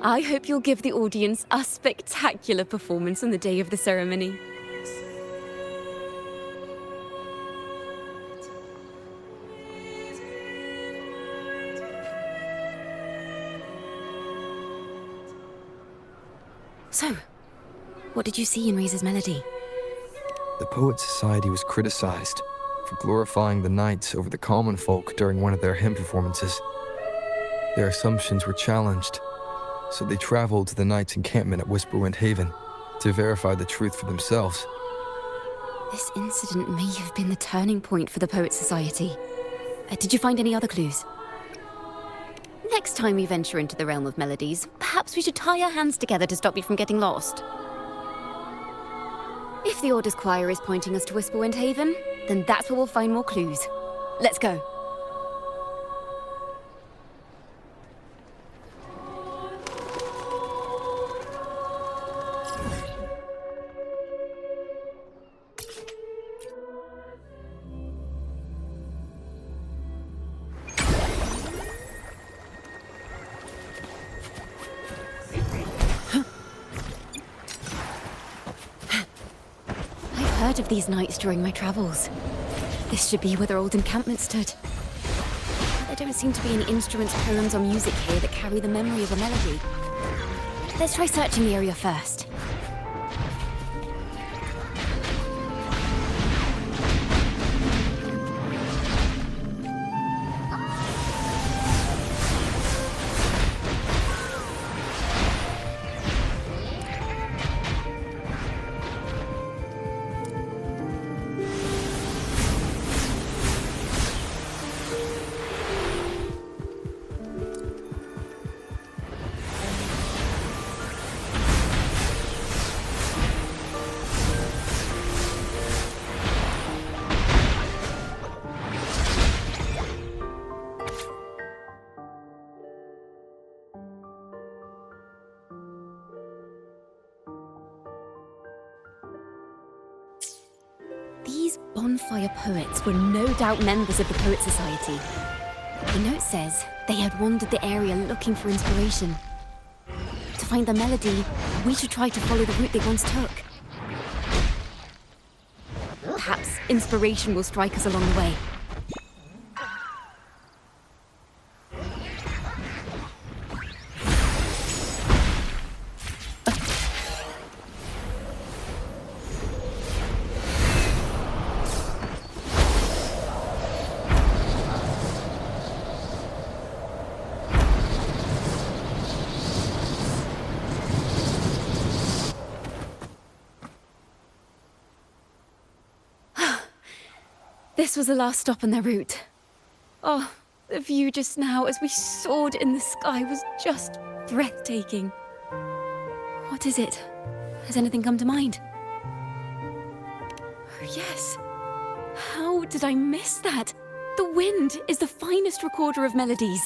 I hope you'll give the audience a spectacular performance on the day of the ceremony. So, what did you see in Razor's melody? The Poet Society was criticized for glorifying the knights over the common folk during one of their hymn performances. Their assumptions were challenged, so they traveled to the knights' encampment at Whisperwind Haven to verify the truth for themselves. This incident may have been the turning point for the Poet Society. Did you find any other clues? Next time we venture into the realm of melodies, perhaps we should tie our hands together to stop you from getting lost. If the Order's choir is pointing us to Whisperwind Haven, then that's where we'll find more clues. Let's go. Heard of these nights during my travels. This should be where their old encampment stood. But there don't seem to be any instruments, poems, or music here that carry the memory of a melody. Let's try searching the area first. These bonfire poets were no doubt members of the Poet Society. The note says they had wandered the area looking for inspiration. To find the melody, we should try to follow the route they once took. Perhaps inspiration will strike us along the way. This was the last stop on their route. Oh, the view just now as we soared in the sky was just breathtaking. What is it? Has anything come to mind? Oh, yes. How did I miss that? The wind is the finest recorder of melodies.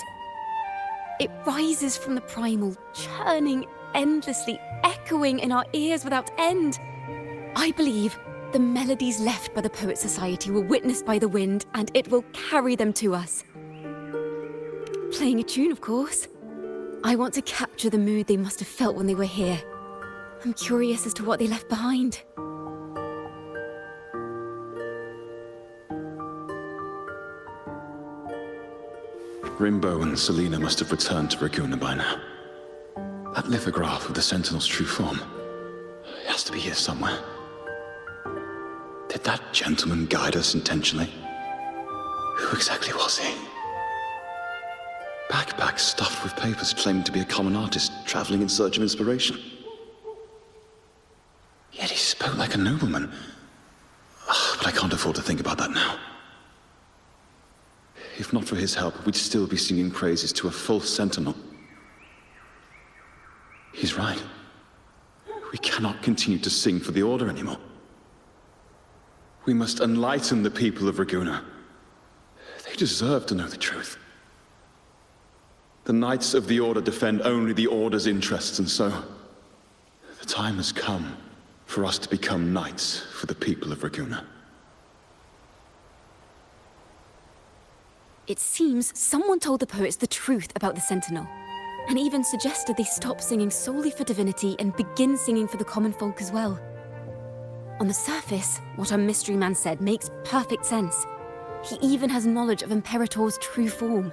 It rises from the primal, churning endlessly, echoing in our ears without end. I believe the melodies left by the Poet Society were witnessed by the wind, and it will carry them to us. Playing a tune, of course. I want to capture the mood they must have felt when they were here. I'm curious as to what they left behind. Rimbo and Selena must have returned to Raguna by now. That lithograph of the Sentinel's true form. It has to be here somewhere. Did that gentleman guide us intentionally? Who exactly was he? Backpack stuffed with papers claiming to be a common artist traveling in search of inspiration. Yet he spoke like a nobleman. But I can't afford to think about that now. If not for his help, we'd still be singing praises to a false sentinel. He's right. We cannot continue to sing for the Order anymore. We must enlighten the people of Ragusa. They deserve to know the truth. The Knights of the Order defend only the Order's interests, and so the time has come for us to become knights for the people of Ragusa. It seems someone told the poets the truth about the Sentinel, and even suggested they stop singing solely for divinity and begin singing for the common folk as well. On the surface, what our mystery man said makes perfect sense. He even has knowledge of Imperator's true form.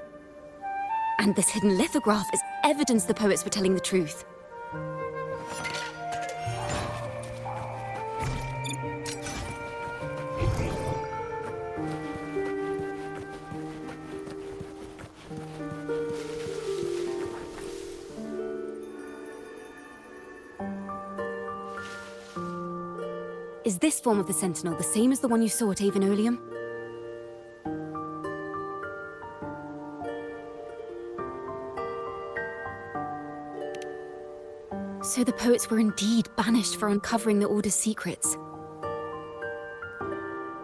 And this hidden lithograph is evidence the poets were telling the truth. Is this form of the Sentinel the same as the one you saw at Avon Oleum? So the poets were indeed banished for uncovering the Order's secrets.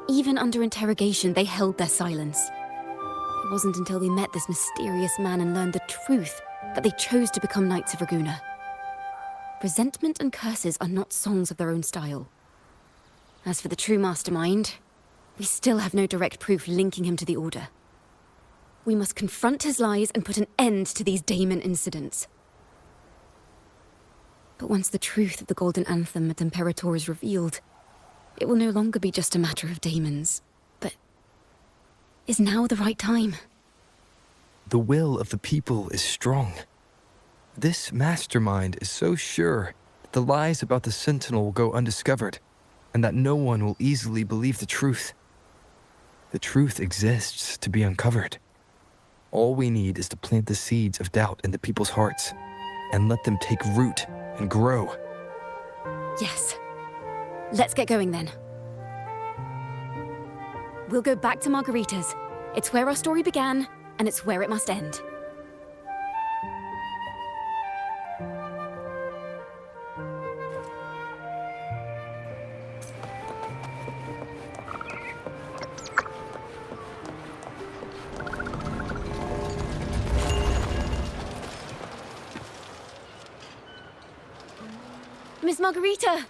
Even under interrogation, they held their silence. It wasn't until they met this mysterious man and learned the truth that they chose to become Knights of Ragusa. Resentment and curses are not songs of their own style. As for the true mastermind, we still have no direct proof linking him to the Order. We must confront his lies and put an end to these daemon incidents. But once the truth of the Golden Anthem at Imperator is revealed, it will no longer be just a matter of daemons, but is now the right time? The will of the people is strong. This mastermind is so sure that the lies about the Sentinel will go undiscovered, and that no one will easily believe the truth. The truth exists to be uncovered. All we need is to plant the seeds of doubt in the people's hearts, and let them take root and grow. Yes. Let's get going then. We'll go back to Margarita's. It's where our story began, and it's where it must end. Miss Margarita!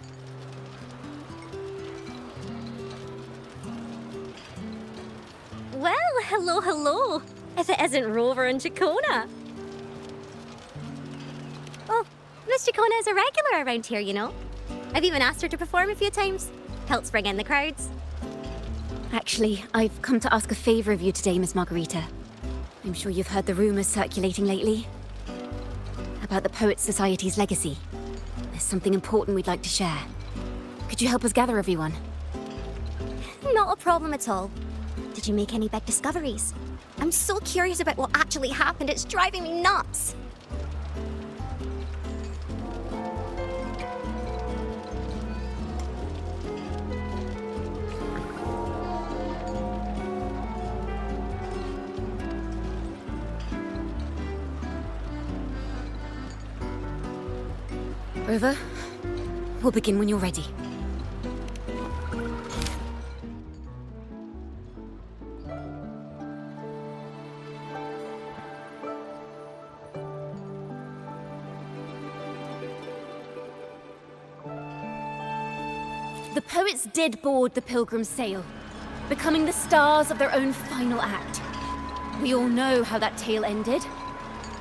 Well, hello. If it isn't Rover and Ciaconna. Oh, Miss Ciaconna is a regular around here, you know. I've even asked her to perform a few times. Helps bring in the crowds. Actually, I've come to ask a favor of you today, Miss Margarita. I'm sure you've heard the rumors circulating lately about the Poets Society's legacy. There's something important we'd like to share. Could you help us gather everyone? Not a problem at all. Did you make any big discoveries? I'm so curious about what actually happened. It's driving me nuts. Rover, we'll begin when you're ready. The poets did board the Pilgrim's sail, becoming the stars of their own final act. We all know how that tale ended.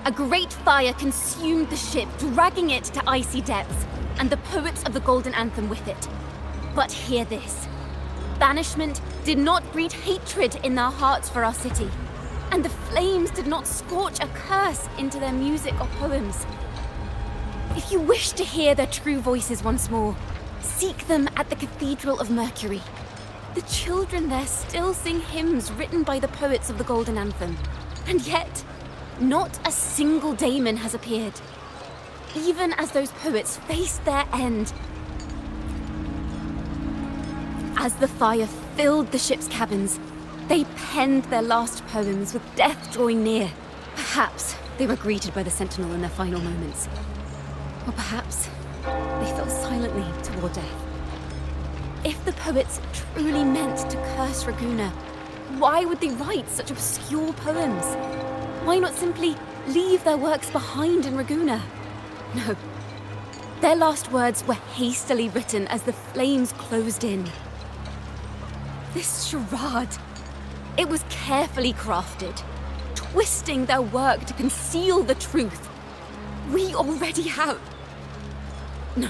A great fire consumed the ship, dragging it to icy depths, and the poets of the Golden Anthem with it. But hear this. Banishment did not breed hatred in their hearts for our city, and the flames did not scorch a curse into their music or poems. If you wish to hear their true voices once more, seek them at the Cathedral of Mercury. The children there still sing hymns written by the poets of the Golden Anthem. And yet, not a single daemon has appeared. Even as those poets faced their end. As the fire filled the ship's cabins, they penned their last poems with death drawing near. Perhaps they were greeted by the Sentinel in their final moments. Or perhaps they fell silently toward death. If the poets truly meant to curse Raguena, why would they write such obscure poems? Why not simply leave their works behind in Raguena? No. Their last words were hastily written as the flames closed in. This charade, it was carefully crafted, twisting their work to conceal the truth. We already have... No.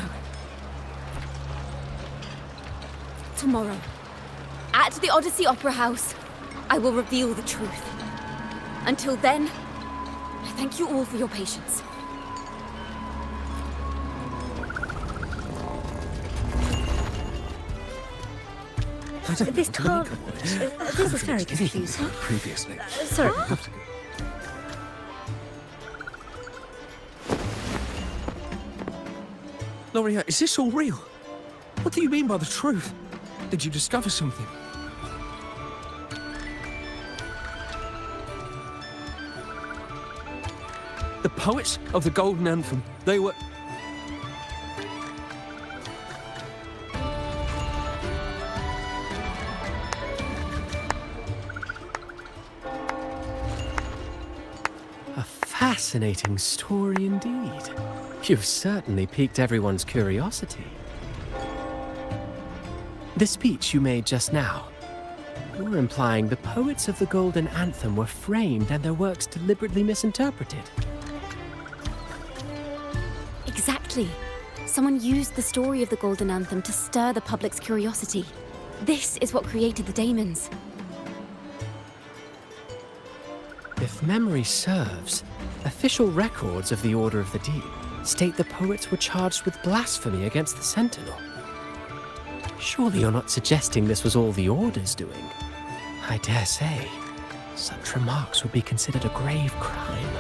Tomorrow, at the Odyssey Opera House, I will reveal the truth. Until then, I thank you all for your patience. This can't... this is very confusing. Previously. Sorry. Loria, is this all real? What do you mean by the truth? Did you discover something? The poets of the Golden Anthem, they were... A fascinating story indeed. You've certainly piqued everyone's curiosity. The speech you made just now, you're implying the poets of the Golden Anthem were framed and their works deliberately misinterpreted. Exactly. Someone used the story of the Golden Anthem to stir the public's curiosity. This is what created the daemons. If memory serves, official records of the Order of the Deep state the poets were charged with blasphemy against the Sentinel. Surely you're not suggesting this was all the Order's doing? I dare say, such remarks would be considered a grave crime,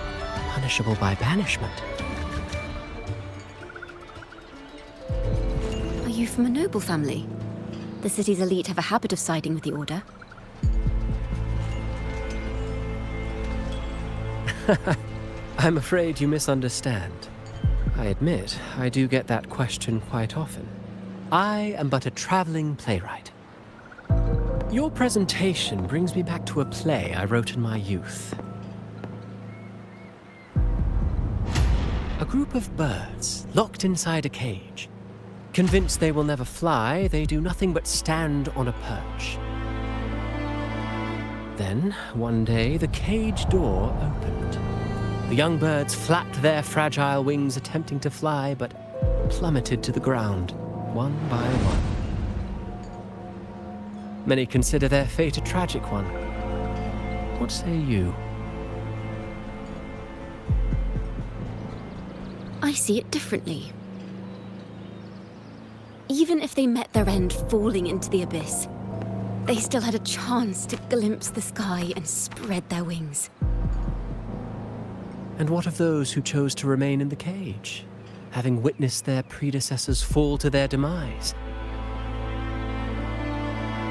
punishable by banishment. Are you from a noble family? The city's elite have a habit of siding with the Order. I'm afraid you misunderstand. I admit, I do get that question quite often. I am but a traveling playwright. Your presentation brings me back to a play I wrote in my youth. A group of birds locked inside a cage. Convinced they will never fly, they do nothing but stand on a perch. Then, one day, the cage door opened. The young birds flapped their fragile wings attempting to fly, but plummeted to the ground, one by one. Many consider their fate a tragic one. What say you? I see it differently. Even if they met their end falling into the abyss, they still had a chance to glimpse the sky and spread their wings. And what of those who chose to remain in the cage, having witnessed their predecessors fall to their demise?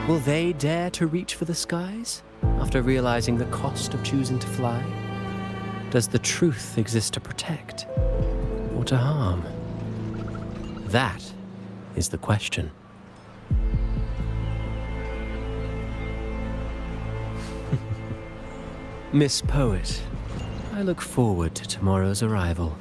Will they dare to reach for the skies after realizing the cost of choosing to fly? Does the truth exist to protect or to harm? That is the question. Miss Poet, I look forward to tomorrow's arrival.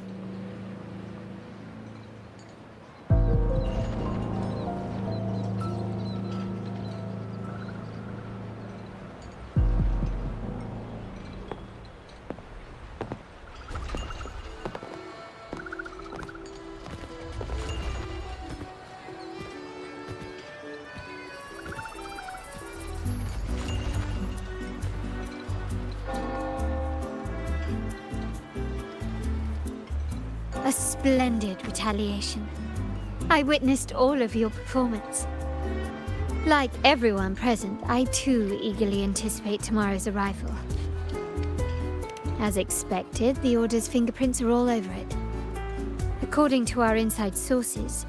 A splendid retaliation. I witnessed all of your performance. Like everyone present, I too eagerly anticipate tomorrow's arrival. As expected, the Order's fingerprints are all over it. According to our inside sources,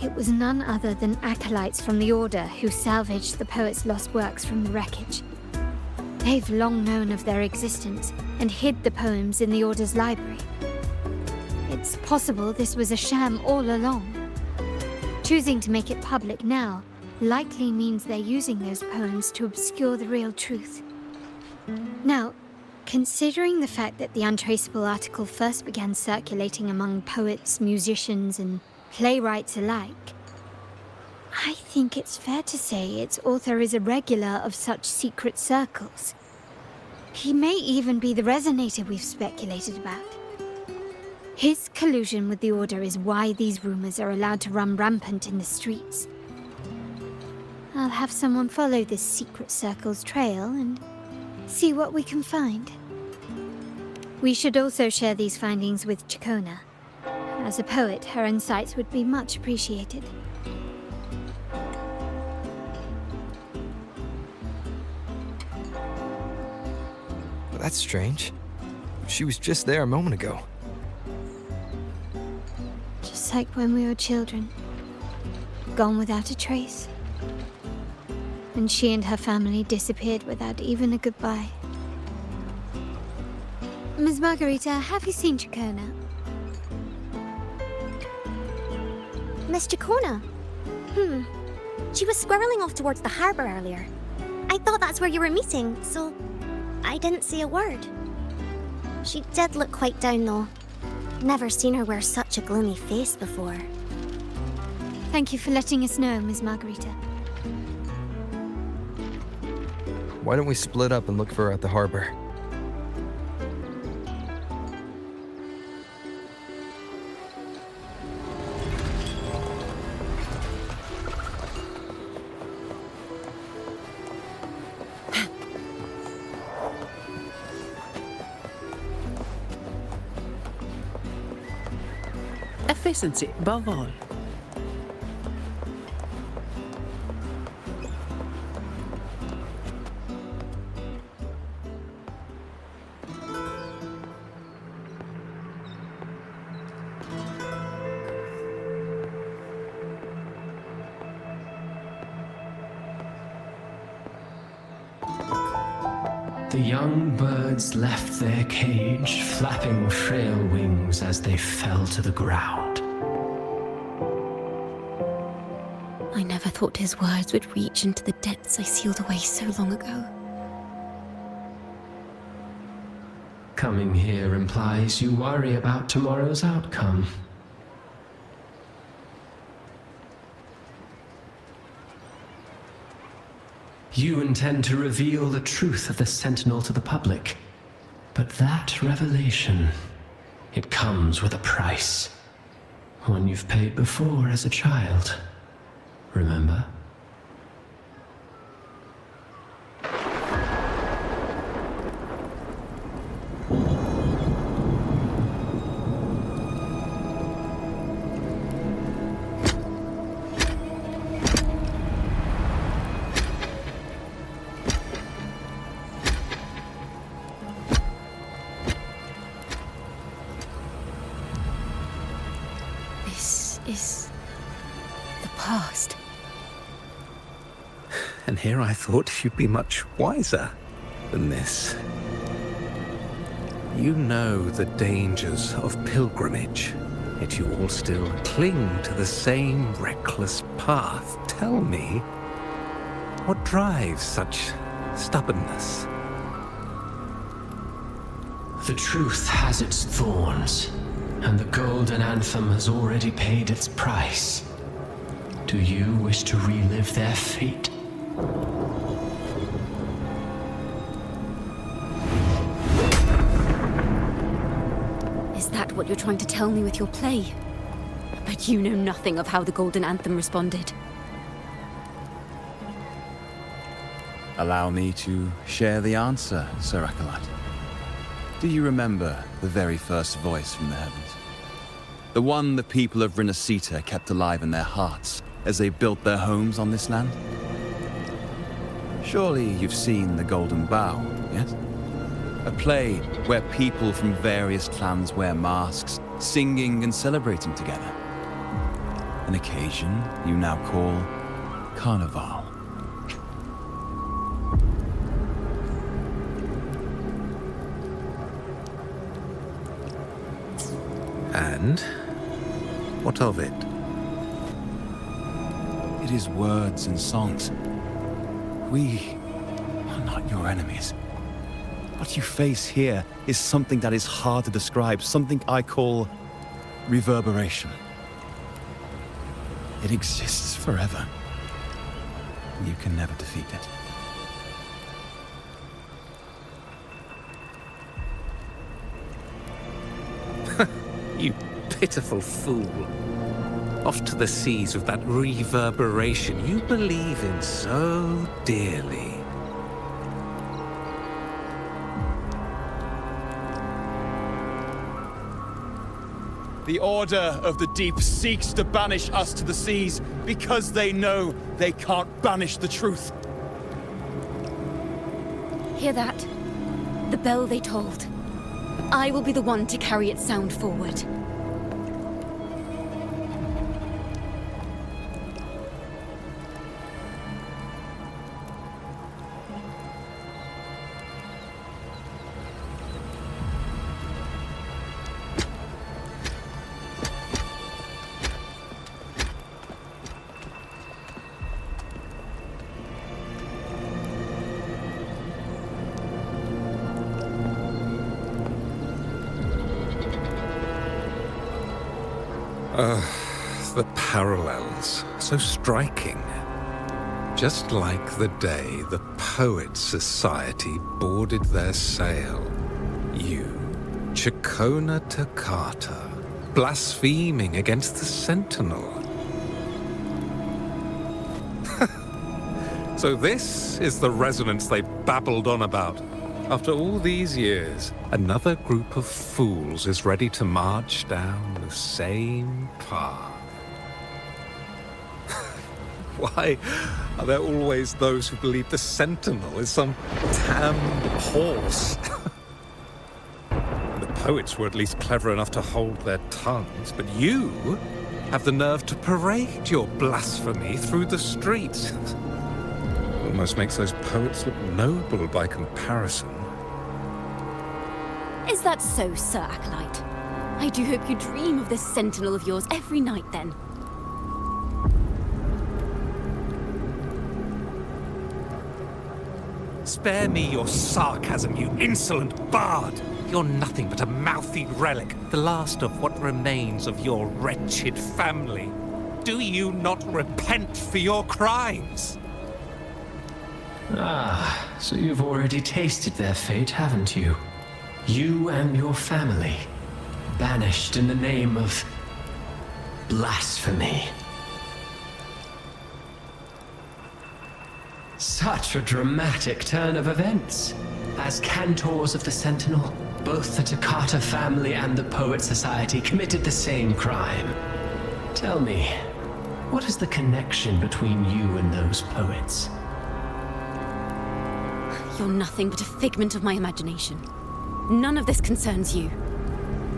it was none other than acolytes from the Order who salvaged the poet's lost works from the wreckage. They've long known of their existence and hid the poems in the Order's library. It's possible this was a sham all along. Choosing to make it public now likely means they're using those poems to obscure the real truth. Now, considering the fact that the untraceable article first began circulating among poets, musicians, and playwrights alike, I think it's fair to say its author is a regular of such secret circles. He may even be the resonator we've speculated about. His collusion with the Order is why these rumors are allowed to run rampant in the streets. I'll have someone follow this secret circle's trail and see what we can find. We should also share these findings with Ciaconna. As a poet, her insights would be much appreciated. That's strange. She was just there a moment ago. Just like when we were children. Gone without a trace. And she and her family disappeared without even a goodbye. Ms. Margarita, have you seen Ciaconna? Miss Ciaconna? She was squirreling off towards the harbor earlier. I thought that's where you were meeting, so I didn't say a word. She did look quite down, though. Never seen her wear such a gloomy face before. Thank you for letting us know, Ms. Margarita. Why don't we split up and look for her at the harbor? Efficiency above all. The young birds left their cage, flapping frail wings as they fell to the ground. I never thought his words would reach into the depths I sealed away so long ago. Coming here implies you worry about tomorrow's outcome. You intend to reveal the truth of the Sentinel to the public. But that revelation, it comes with a price. One you've paid before as a child. Remember? Is the past. And here I thought you'd be much wiser than this. You know the dangers of pilgrimage, yet you all still cling to the same reckless path. Tell me, what drives such stubbornness? The truth has its thorns, and the Golden Anthem has already paid its price. Do you wish to relive their fate? Is that what you're trying to tell me with your play? But you know nothing of how the Golden Anthem responded. Allow me to share the answer, Sir Acolyte. Do you remember the very first voice from the heavens? The one the people of Rinascita kept alive in their hearts as they built their homes on this land? Surely you've seen The Golden Bough, yes? A play where people from various clans wear masks, singing and celebrating together. An occasion you now call Carnival. And what of it? It is words and songs. We are not your enemies. What you face here is something that is hard to describe, something I call reverberation. It exists forever. You can never defeat it. You pitiful fool. Off to the seas with that reverberation you believe in so dearly. The Order of the Deep seeks to banish us to the seas because they know they can't banish the truth. Hear that? The bell they tolled. I will be the one to carry its sound forward. The parallels, so striking. Just like the day the Poets Society boarded their sail. You, Ciaconna Companion, blaspheming against the Sentinel. So this is the resonance they babbled on about. After all these years, another group of fools is ready to march down the same path. Why are there always those who believe the Sentinel is some damn horse? The poets were at least clever enough to hold their tongues, but you have the nerve to parade your blasphemy through the streets. Almost makes those poets look noble by comparison. Is that so, Sir Acolyte? I do hope you dream of this Sentinel of yours every night, then. Spare me your sarcasm, you insolent bard! You're nothing but a mouthy relic, the last of what remains of your wretched family. Do you not repent for your crimes? Ah, so you've already tasted their fate, haven't you? You and your family, banished in the name of blasphemy. Such a dramatic turn of events. As cantors of the Sentinel, both the Takata family and the Poet Society committed the same crime. Tell me, what is the connection between you and those poets? You're nothing but a figment of my imagination. None of this concerns you.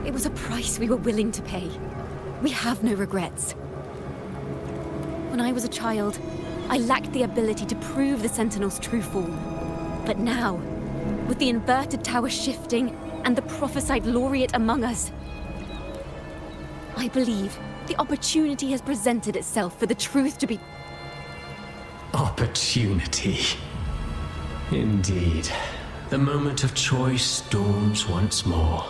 It was a price we were willing to pay. We have no regrets. When I was a child, I lacked the ability to prove the Sentinel's true form. But now, with the inverted tower shifting and the prophesied laureate among us, I believe the opportunity has presented itself for the truth to be... Opportunity. Indeed. The moment of choice dawns once more.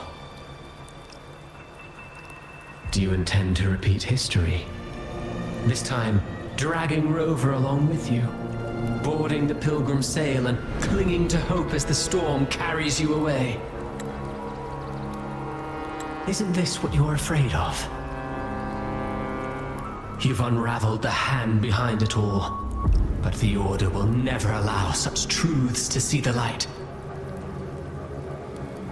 Do you intend to repeat history? This time, dragging Rover along with you, boarding the pilgrim sail and clinging to hope as the storm carries you away. Isn't this what you're afraid of? You've unraveled the hand behind it all, but the Order will never allow such truths to see the light.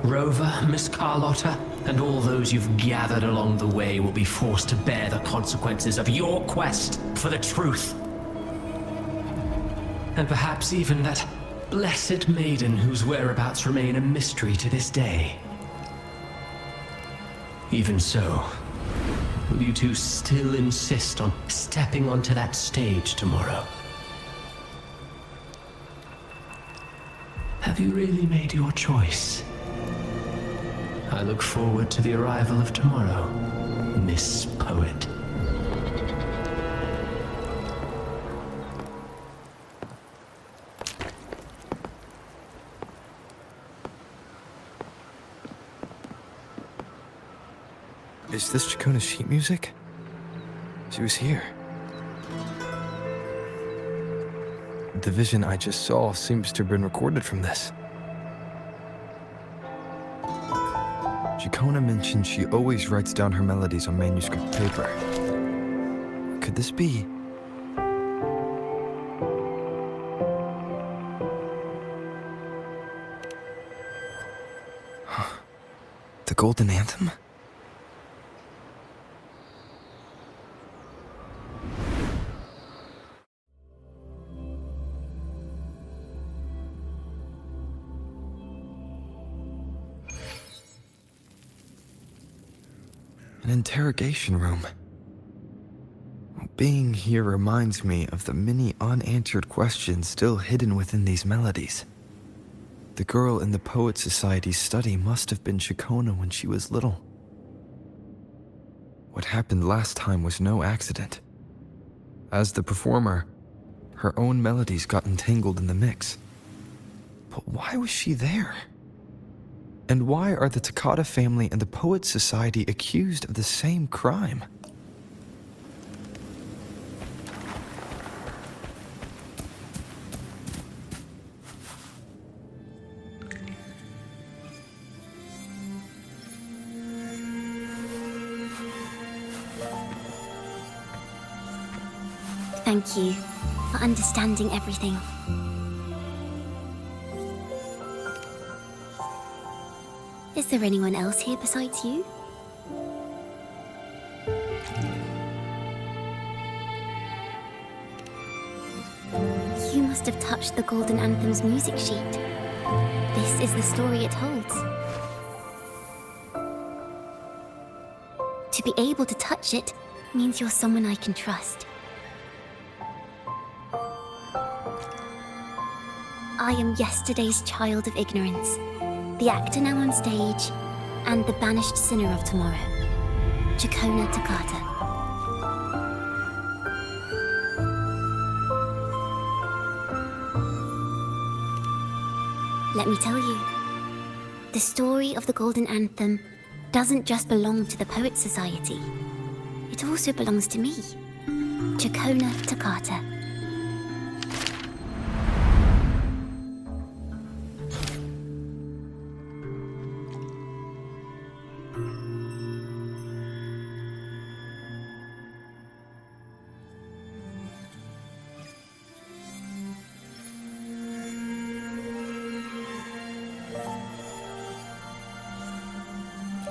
Rover, Miss Carlotta, and all those you've gathered along the way will be forced to bear the consequences of your quest for the truth. And perhaps even that blessed maiden whose whereabouts remain a mystery to this day. Even so, will you two still insist on stepping onto that stage tomorrow? Have you really made your choice? I look forward to the arrival of tomorrow, Miss Poet. Is this Ciaconna's sheet music? She was here. The vision I just saw seems to have been recorded from this. Ciaconna mentioned she always writes down her melodies on manuscript paper. Could this be? The Golden Anthem? An interrogation room. Being here reminds me of the many unanswered questions still hidden within these melodies. The girl in the Poet Society's study must have been Ciaconna when she was little. What happened last time was no accident. As the performer, her own melodies got entangled in the mix. But why was she there? And why are the Takata family and the Poet Society accused of the same crime? Thank you for understanding everything. Is there anyone else here besides you? You must have touched the Golden Anthem's music sheet. This is the story it holds. To be able to touch it means you're someone I can trust. I am yesterday's child of ignorance, the actor now on stage, and the banished sinner of tomorrow, Ciaconna Takata. Let me tell you, the story of the Golden Anthem doesn't just belong to the Poet Society. It also belongs to me, Ciaconna Takata.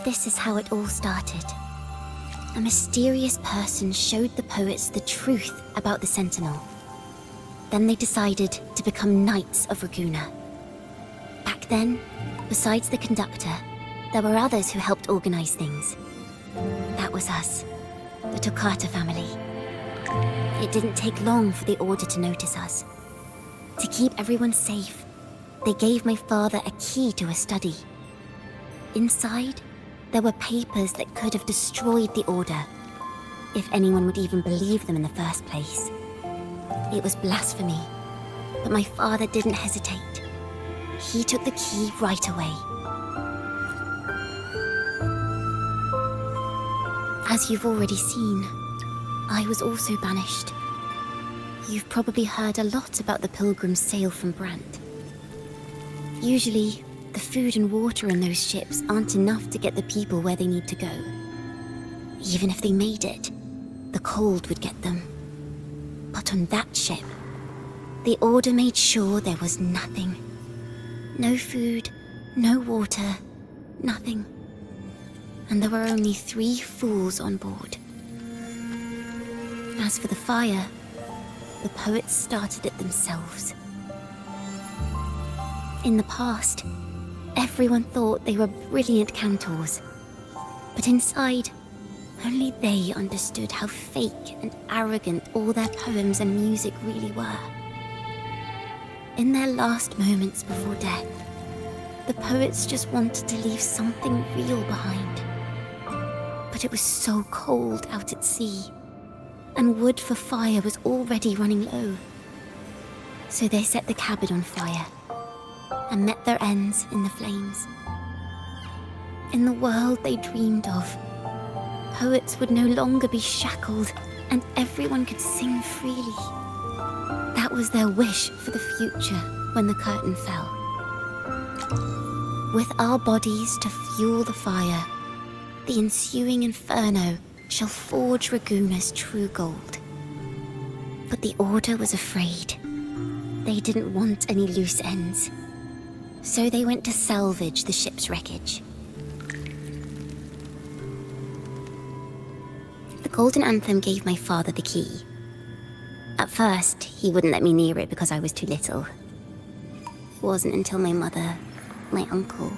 This is how it all started. A mysterious person showed the poets the truth about the Sentinel. Then they decided to become Knights of Raguena. Back then, besides the conductor, there were others who helped organize things. That was us, the Takata family. It didn't take long for the Order to notice us. To keep everyone safe, they gave my father a key to a study. Inside, there were papers that could have destroyed the Order, if anyone would even believe them in the first place. It was blasphemy, but my father didn't hesitate. He took the key right away. As you've already seen, I was also banished. You've probably heard a lot about the pilgrims' sail from Brant. Usually, the food and water in those ships aren't enough to get the people where they need to go. Even if they made it, the cold would get them. But on that ship, the Order made sure there was nothing. No food, no water, nothing. and there were only 3 fools on board. As for the fire, the poets started it themselves. In the past, everyone thought they were brilliant cantors, but inside, only they understood how fake and arrogant all their poems and music really were. In their last moments before death, the poets just wanted to leave something real behind. But it was so cold out at sea, and wood for fire was already running low. So they set the cabin on fire, and met their ends in the flames. In the world they dreamed of, poets would no longer be shackled, and everyone could sing freely. That was their wish for the future when the curtain fell. With our bodies to fuel the fire, the ensuing inferno shall forge Raguna's true gold. But the Order was afraid. They didn't want any loose ends. So they went to salvage the ship's wreckage. The Golden Anthem gave my father the key. At first, he wouldn't let me near it because I was too little. It wasn't until my mother, my uncle,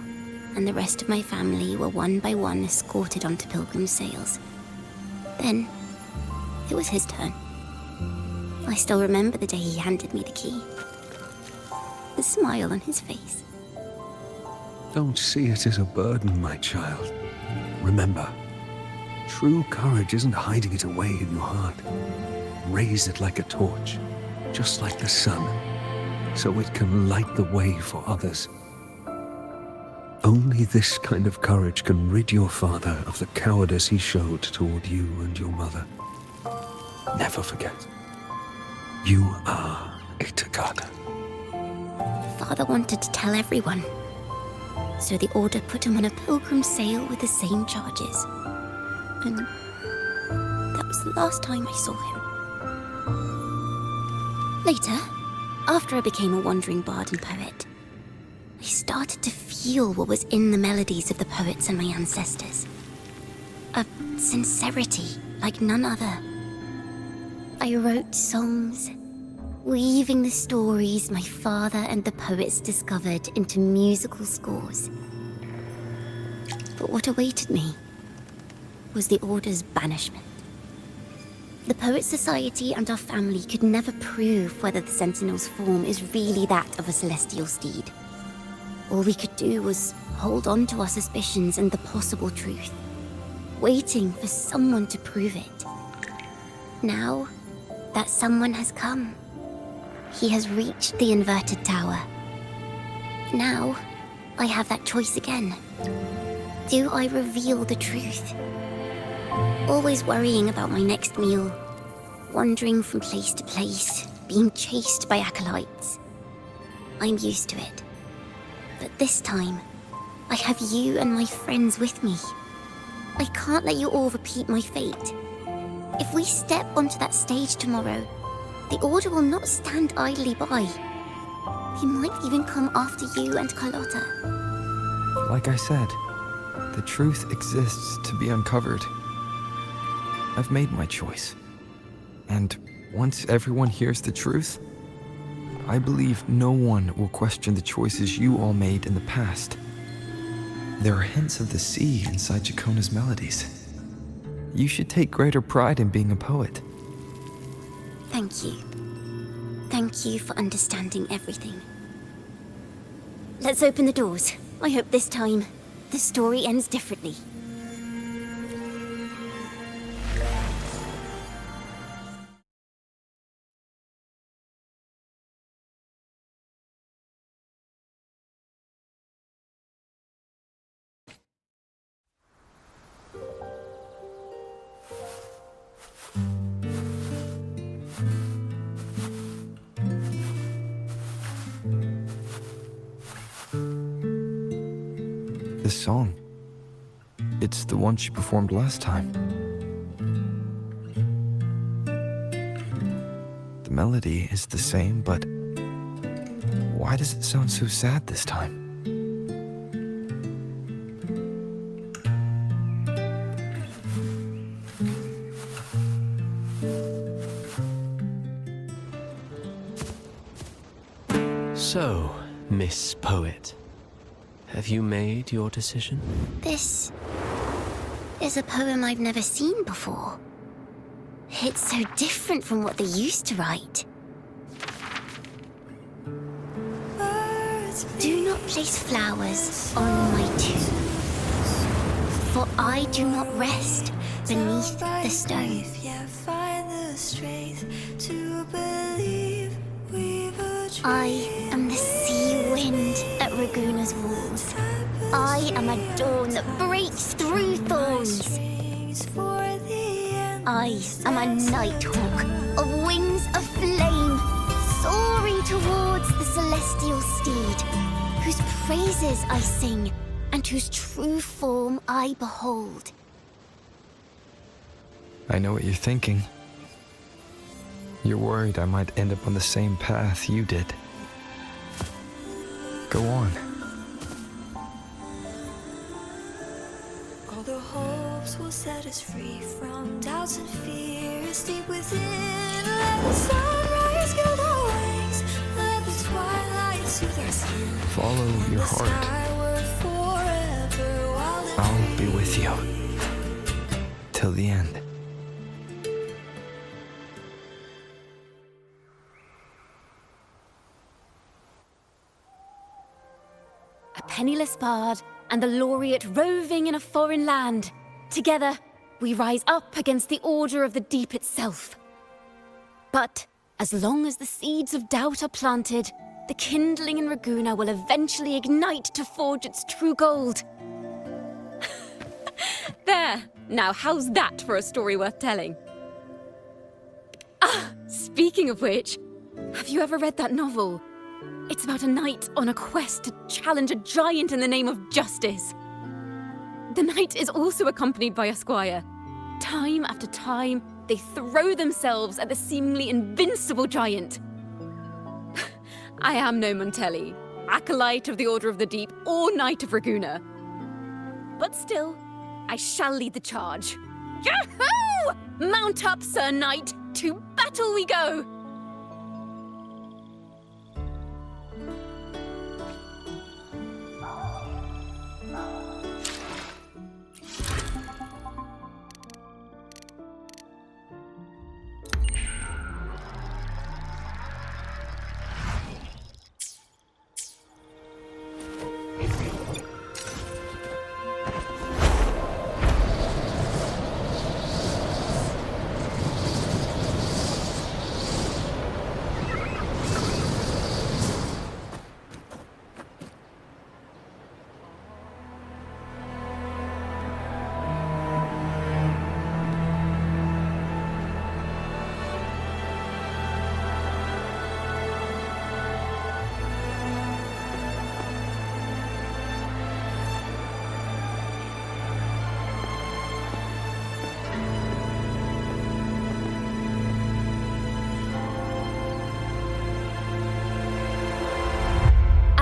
and the rest of my family were one by one escorted onto pilgrim sails. Then, it was his turn. I still remember the day he handed me the key. The smile on his face. Don't see it as a burden, my child. Remember, true courage isn't hiding it away in your heart. Raise it like a torch, just like the sun, so it can light the way for others. Only this kind of courage can rid your father of the cowardice he showed toward you and your mother. Never forget, you are a Ciaconna. Father wanted to tell everyone. So the Order put him on a pilgrim sail with the same charges. And that was the last time I saw him. Later, after I became a wandering bard and poet, I started to feel what was in the melodies of the poets and my ancestors. A sincerity like none other. I wrote songs, weaving the stories my father and the poets discovered into musical scores. But what awaited me was the Order's banishment. The Poet Society and our family could never prove whether the Sentinel's form is really that of a celestial steed. All we could do was hold on to our suspicions and the possible truth, waiting for someone to prove it. Now, that someone has come. He has reached the inverted tower. Now, I have that choice again. Do I reveal the truth? Always worrying about my next meal, wandering from place to place, being chased by acolytes. I'm used to it. But this time, I have you and my friends with me. I can't let you all repeat my fate. If we step onto that stage tomorrow, the Order will not stand idly by. He might even come after you and Carlotta. Like I said, the truth exists to be uncovered. I've made my choice. And once everyone hears the truth, I believe no one will question the choices you all made in the past. There are hints of the sea inside Ciaconna's melodies. You should take greater pride in being a poet. Thank you. Thank you for understanding everything. Let's open the doors. I hope this time, the story ends differently. This song, it's the one she performed last time. The melody is the same, but why does it sound so sad this time? So, Miss Poet, have you made your decision? This is a poem I've never seen before. It's so different from what they used to write. Do not place flowers on my tomb, for I do not rest beneath the stone. I am the sea wind at Raguna's walls. I am a dawn that breaks through thorns. I am a nighthawk of wings of flame, soaring towards the celestial steed, whose praises I sing and whose true form I behold. I know what you're thinking. You're worried I might end up on the same path you did. Go on. All the hopes will set us free from doubts and fears deep within. Let the sunrise gild our wings. Let the twilight soothe our skin. Follow your heart. I'll be with you. Till the end. A penniless bard and the laureate roving in a foreign land. Together, we rise up against the order of the deep itself. But as long as the seeds of doubt are planted, the kindling in Raguna will eventually ignite to forge its true gold. There! Now how's that for a story worth telling? Ah, speaking of which, have you ever read that novel? It's about a knight on a quest to challenge a giant in the name of justice. The knight is also accompanied by a squire. Time after time, they throw themselves at the seemingly invincible giant. I am no Montelli, acolyte of the Order of the Deep, or Knight of Raguna. But still, I shall lead the charge. Yahoo! Mount up, Sir Knight! To battle we go!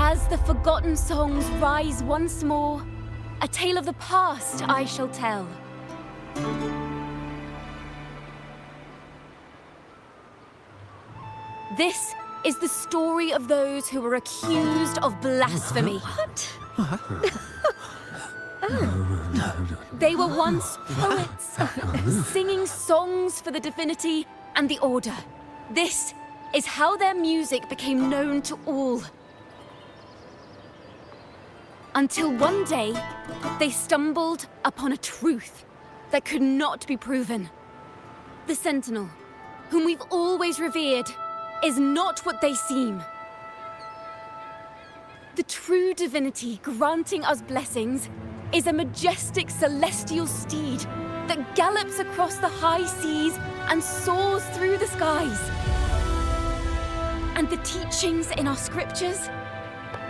As the forgotten songs rise once more, a tale of the past I shall tell. This is the story of those who were accused of blasphemy. What? They were once poets, singing songs for the divinity and the order. This is how their music became known to all. Until one day, they stumbled upon a truth that could not be proven. The Sentinel, whom we've always revered, is not what they seem. The true divinity granting us blessings is a majestic celestial steed that gallops across the high seas and soars through the skies. And the teachings in our scriptures?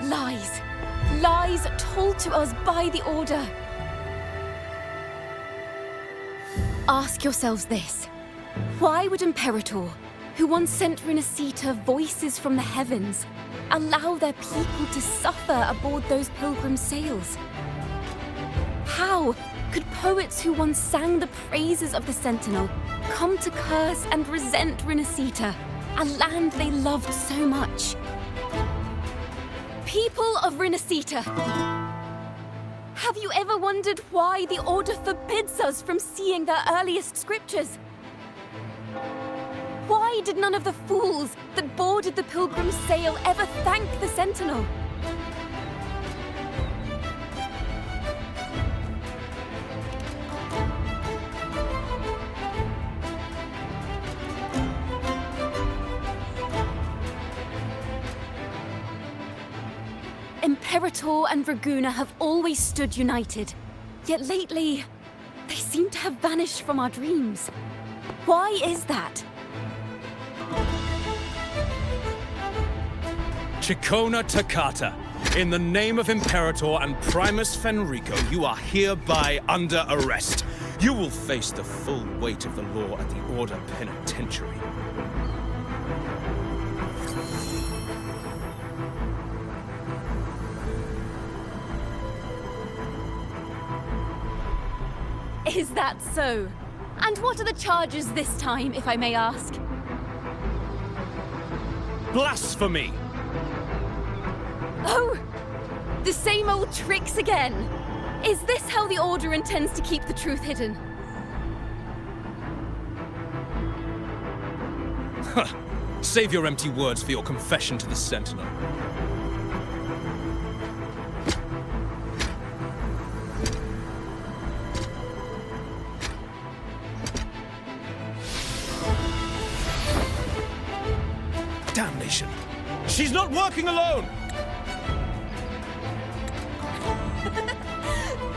Lies. Lies told to us by the Order. Ask yourselves this. Why would Imperator, who once sent Renacita voices from the heavens, allow their people to suffer aboard those pilgrim sails? How could poets who once sang the praises of the Sentinel come to curse and resent Renacita, a land they loved so much? People of Rinascita, have you ever wondered why the Order forbids us from seeing their earliest scriptures? Why did none of the fools that boarded the Pilgrim's sail ever thank the Sentinel? Imperator and Raguna have always stood united, yet lately, they seem to have vanished from our dreams. Why is that? Ciaconna Toccata, in the name of Imperator and Primus Fenrico, you are hereby under arrest. You will face the full weight of the law at the Order Penitentiary. Is that so? And what are the charges this time, if I may ask? Blasphemy! Oh! The same old tricks again! Is this how the Order intends to keep the truth hidden? Huh. Save your empty words for your confession to the Sentinel. Damnation! She's not working alone!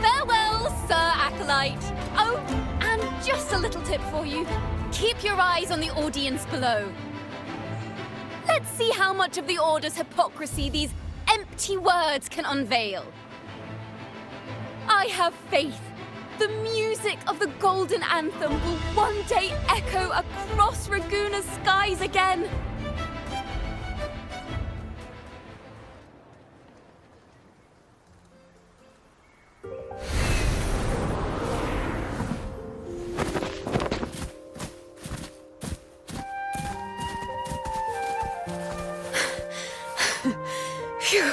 Farewell, Sir Acolyte! Oh, and just a little tip for you. Keep your eyes on the audience below. Let's see how much of the Order's hypocrisy these empty words can unveil. I have faith. The music of the Golden Anthem will one day echo across Raguna's skies again. Phew.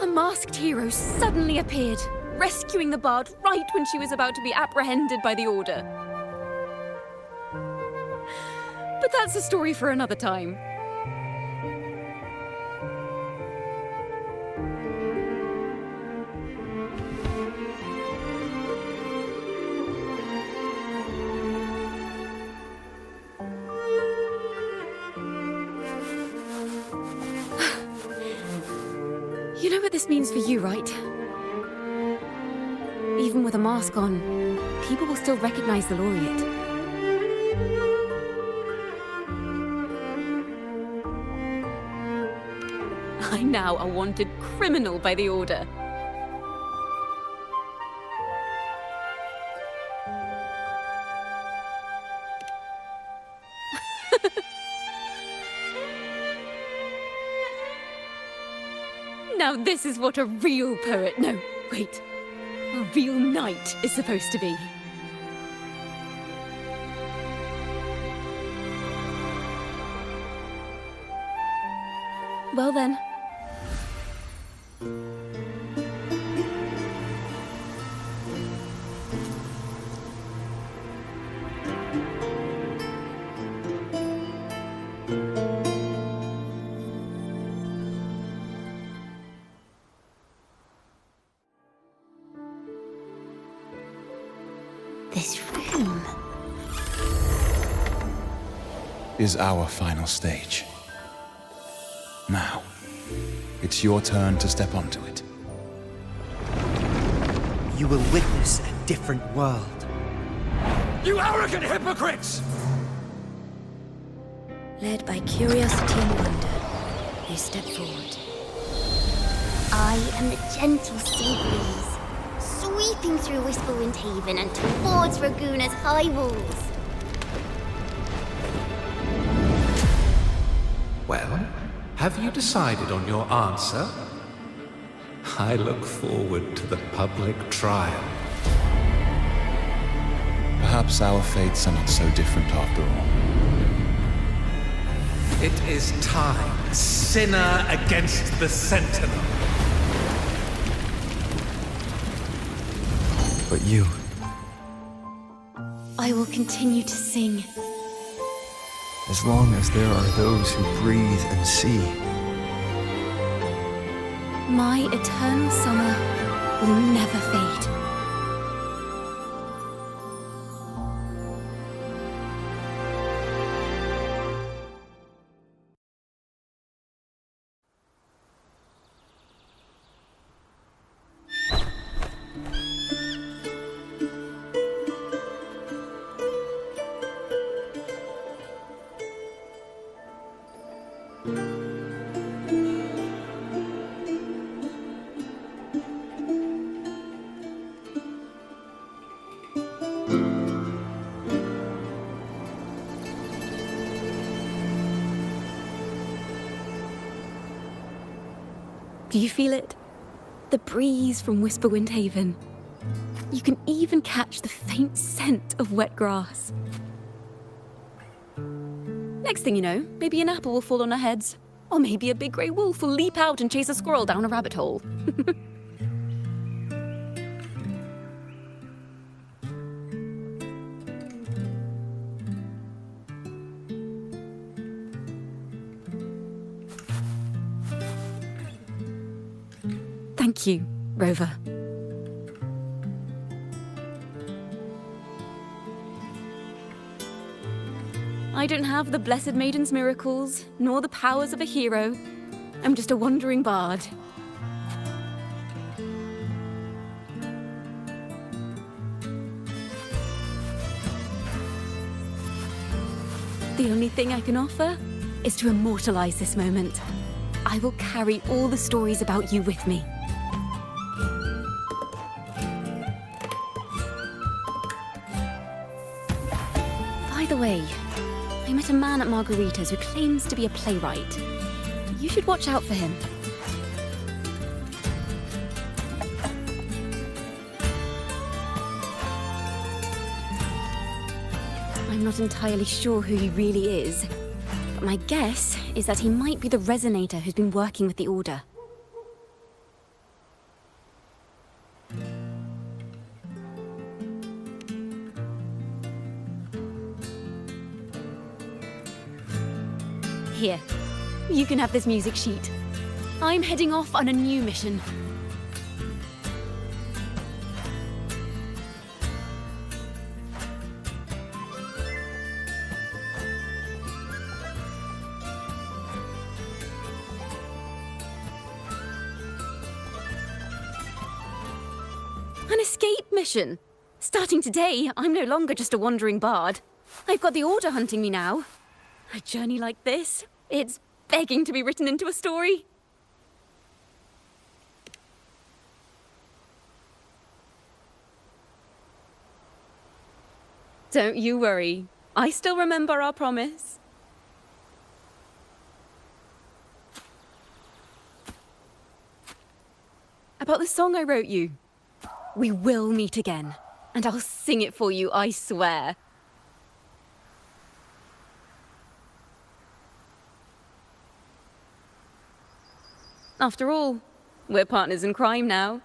A masked hero suddenly appeared, rescuing the bard right when she was about to be apprehended by the Order. But that's a story for another time. You know what this means for you, right? Even with a mask on, people will still recognize the laureate. I'm now a wanted criminal by the Order. Now this is what a real poet, no, wait, a real knight is supposed to be. Well then. This room is our final stage. Now, it's your turn to step onto it. You will witness a different world. You arrogant hypocrites! Led by curiosity and wonder, they step forward. I am the gentle sea breeze, sweeping through Whisperwind Haven and towards Raguna's high walls. Well, have you decided on your answer? I look forward to the public trial. Perhaps our fates are not so different after all. It is time. Sinner against the Sentinel. But you... I will continue to sing. As long as there are those who breathe and see. My eternal summer will never fade. Do you feel it? The breeze from Whisperwind Haven. You can even catch the faint scent of wet grass. Next thing you know, maybe an apple will fall on our heads. Or maybe a big grey wolf will leap out and chase a squirrel down a rabbit hole. Thank you, Rover. I don't have the Blessed Maiden's miracles, nor the powers of a hero. I'm just a wandering bard. The only thing I can offer is to immortalize this moment. I will carry all the stories about you with me. By the way, I met a man at Margarita's who claims to be a playwright. You should watch out for him. I'm not entirely sure who he really is, but my guess is that he might be the resonator who's been working with the Order. Here, you can have this music sheet. I'm heading off on a new mission. An escape mission! Starting today, I'm no longer just a wandering bard. I've got the Order hunting me now. A journey like this, it's begging to be written into a story. Don't you worry. I still remember our promise. About the song I wrote you. We will meet again, and I'll sing it for you, I swear. After all, we're partners in crime now.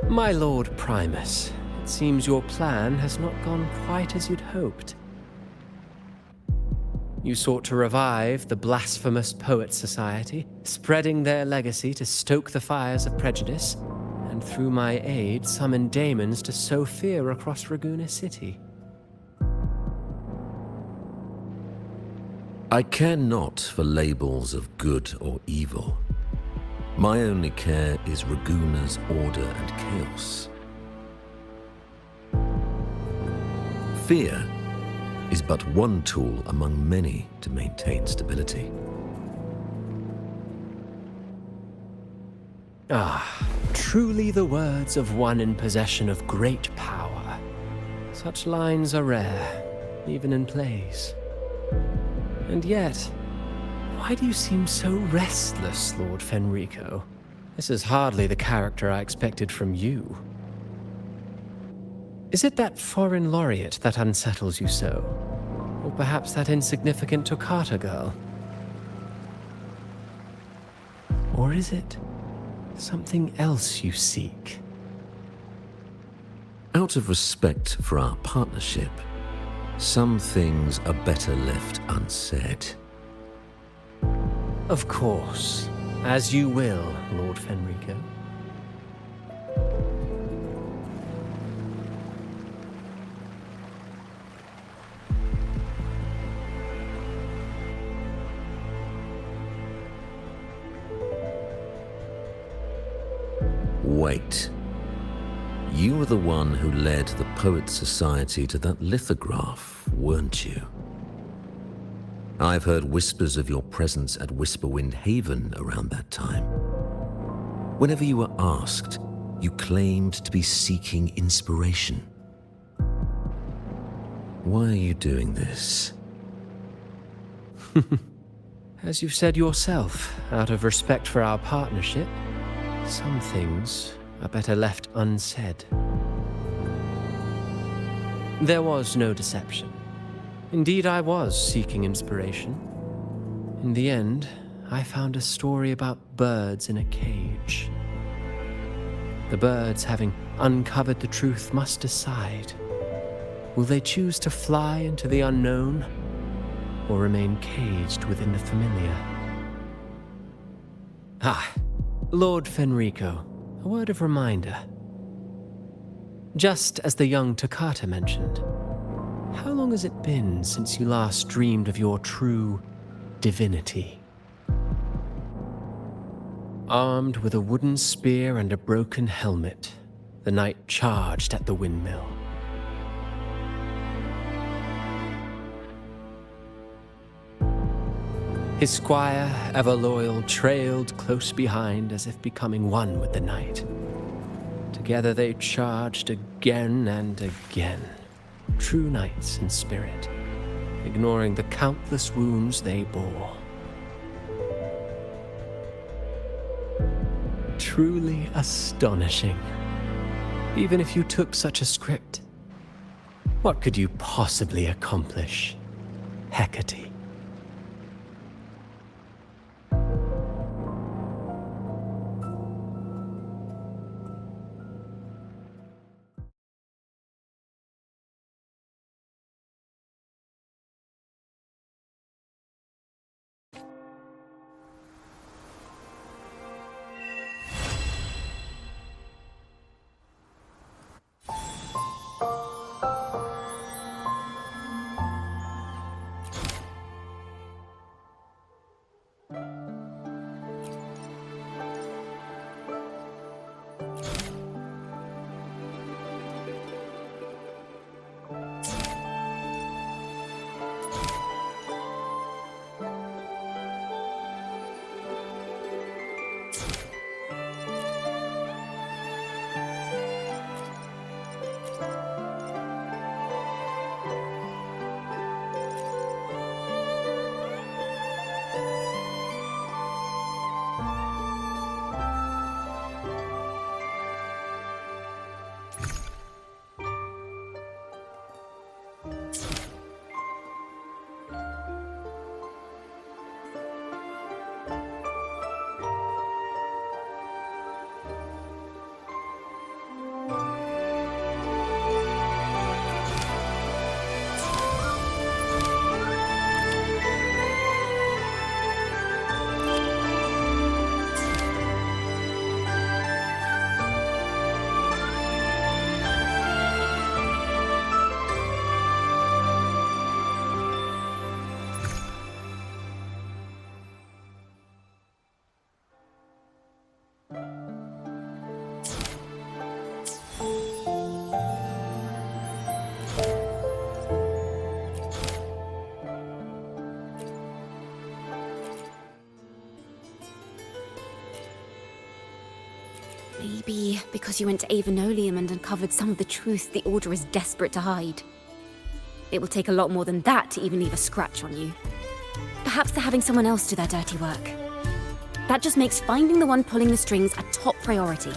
My Lord Primus, it seems your plan has not gone quite as you'd hoped. You sought to revive the blasphemous Poets Society, spreading their legacy to stoke the fires of prejudice, and through my aid summon daemons to sow fear across Raguena City. I care not for labels of good or evil. My only care is Raguena's order and chaos. Fear is but one tool among many to maintain stability. Ah, truly the words of one in possession of great power. Such lines are rare, even in plays. And yet, why do you seem so restless, Lord Fenrico? This is hardly the character I expected from you. Is it that foreign laureate that unsettles you so? Or perhaps that insignificant Toccata girl? Or is it something else you seek? Out of respect for our partnership, some things are better left unsaid. Of course. As you will, Lord Fenrico. Wait. You were the one who led the Poets Society to that lithograph, weren't you? I've heard whispers of your presence at Whisperwind Haven around that time. Whenever you were asked, you claimed to be seeking inspiration. Why are you doing this? As you've said yourself, out of respect for our partnership, some things are better left unsaid. There was no deception. Indeed, I was seeking inspiration. In the end, I found a story about birds in a cage. The birds, having uncovered the truth, must decide. Will they choose to fly into the unknown, or remain caged within the familiar? Ah, Lord Fenrico, a word of reminder. Just as the young Toccata mentioned, how long has it been since you last dreamed of your true divinity? Armed with a wooden spear and a broken helmet, the knight charged at the windmill. His squire, ever loyal, trailed close behind as if becoming one with the knight. Together they charged again and again, true knights in spirit, ignoring the countless wounds they bore. Truly astonishing. Even if you took such a script, what could you possibly accomplish, Hecate? Maybe because you went to Avenolium and uncovered some of the truth the Order is desperate to hide. It will take a lot more than that to even leave a scratch on you. Perhaps they're having someone else do their dirty work. That just makes finding the one pulling the strings a top priority.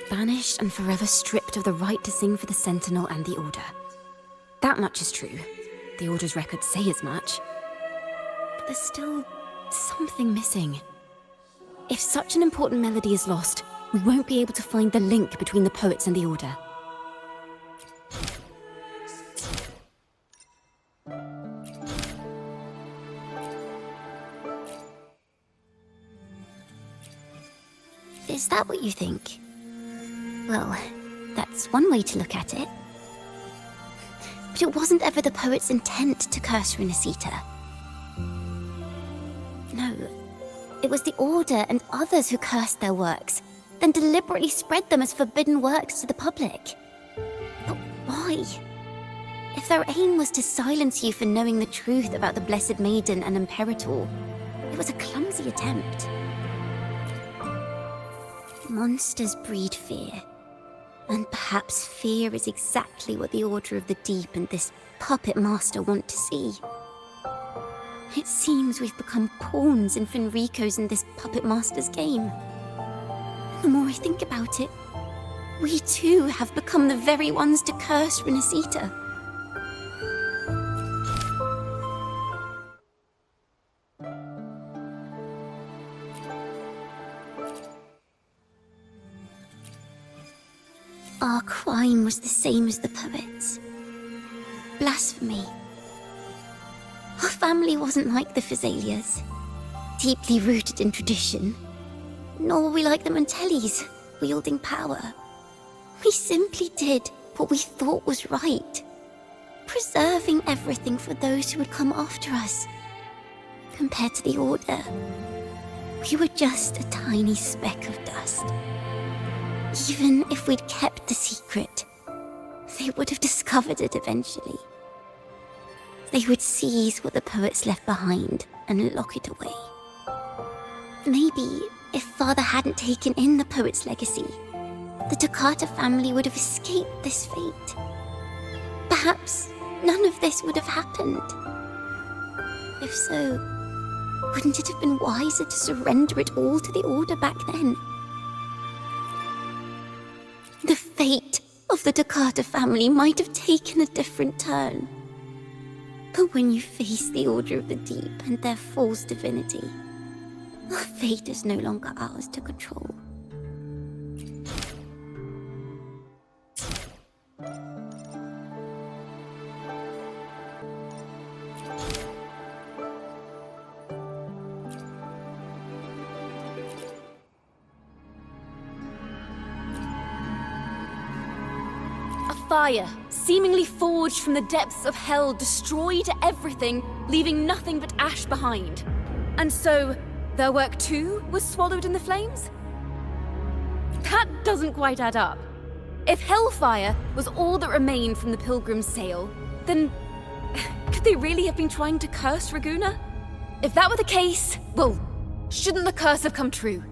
Banished and forever stripped of the right to sing for the Sentinel and the Order. That much is true. The Order's records say as much. But there's still something missing. If such an important melody is lost, we won't be able to find the link between the poets and the Order. Is that what you think? Well, that's one way to look at it. But it wasn't ever the poet's intent to curse Renacita. No, it was the Order and others who cursed their works, then deliberately spread them as forbidden works to the public. But why? If their aim was to silence you for knowing the truth about the Blessed Maiden and Imperator, it was a clumsy attempt. Monsters breed fear. And perhaps fear is exactly what the Order of the Deep and this puppet master want to see. It seems we've become pawns in Fenrico's and this puppet master's game. The more I think about it, we too have become the very ones to curse Renacita. Our crime was the same as the poets. Blasphemy. Our family wasn't like the Physalias, deeply rooted in tradition. Nor were we like the Mantellis, wielding power. We simply did what we thought was right, preserving everything for those who would come after us. Compared to the Order, we were just a tiny speck of dust. Even if we'd kept the secret, they would have discovered it eventually. They would seize what the poets left behind and lock it away. Maybe if Father hadn't taken in the poet's legacy, the Toccata family would have escaped this fate. Perhaps none of this would have happened. If so, wouldn't it have been wiser to surrender it all to the Order back then? The fate of the Toccata family might have taken a different turn. But when you face the Order of the Deep and their false divinity, our fate is no longer ours to control. Fire, seemingly forged from the depths of hell, destroyed everything, leaving nothing but ash behind. And so, their work too was swallowed in the flames? That doesn't quite add up. If hellfire was all that remained from the Pilgrim's sail, then could they really have been trying to curse Ragusa? If that were the case, well, shouldn't the curse have come true?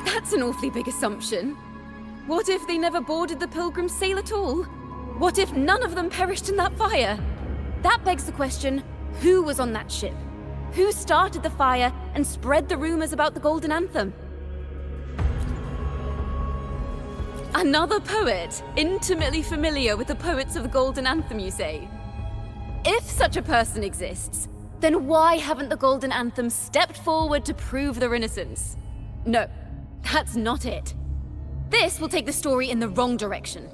That's an awfully big assumption. What if they never boarded the Pilgrim's sail at all? What if none of them perished in that fire? That begs the question, who was on that ship? Who started the fire and spread the rumors about the Golden Anthem? Another poet, intimately familiar with the poets of the Golden Anthem, you say? If such a person exists, then why haven't the Golden Anthem stepped forward to prove the Renaissance? No, that's not it. This will take the story in the wrong direction.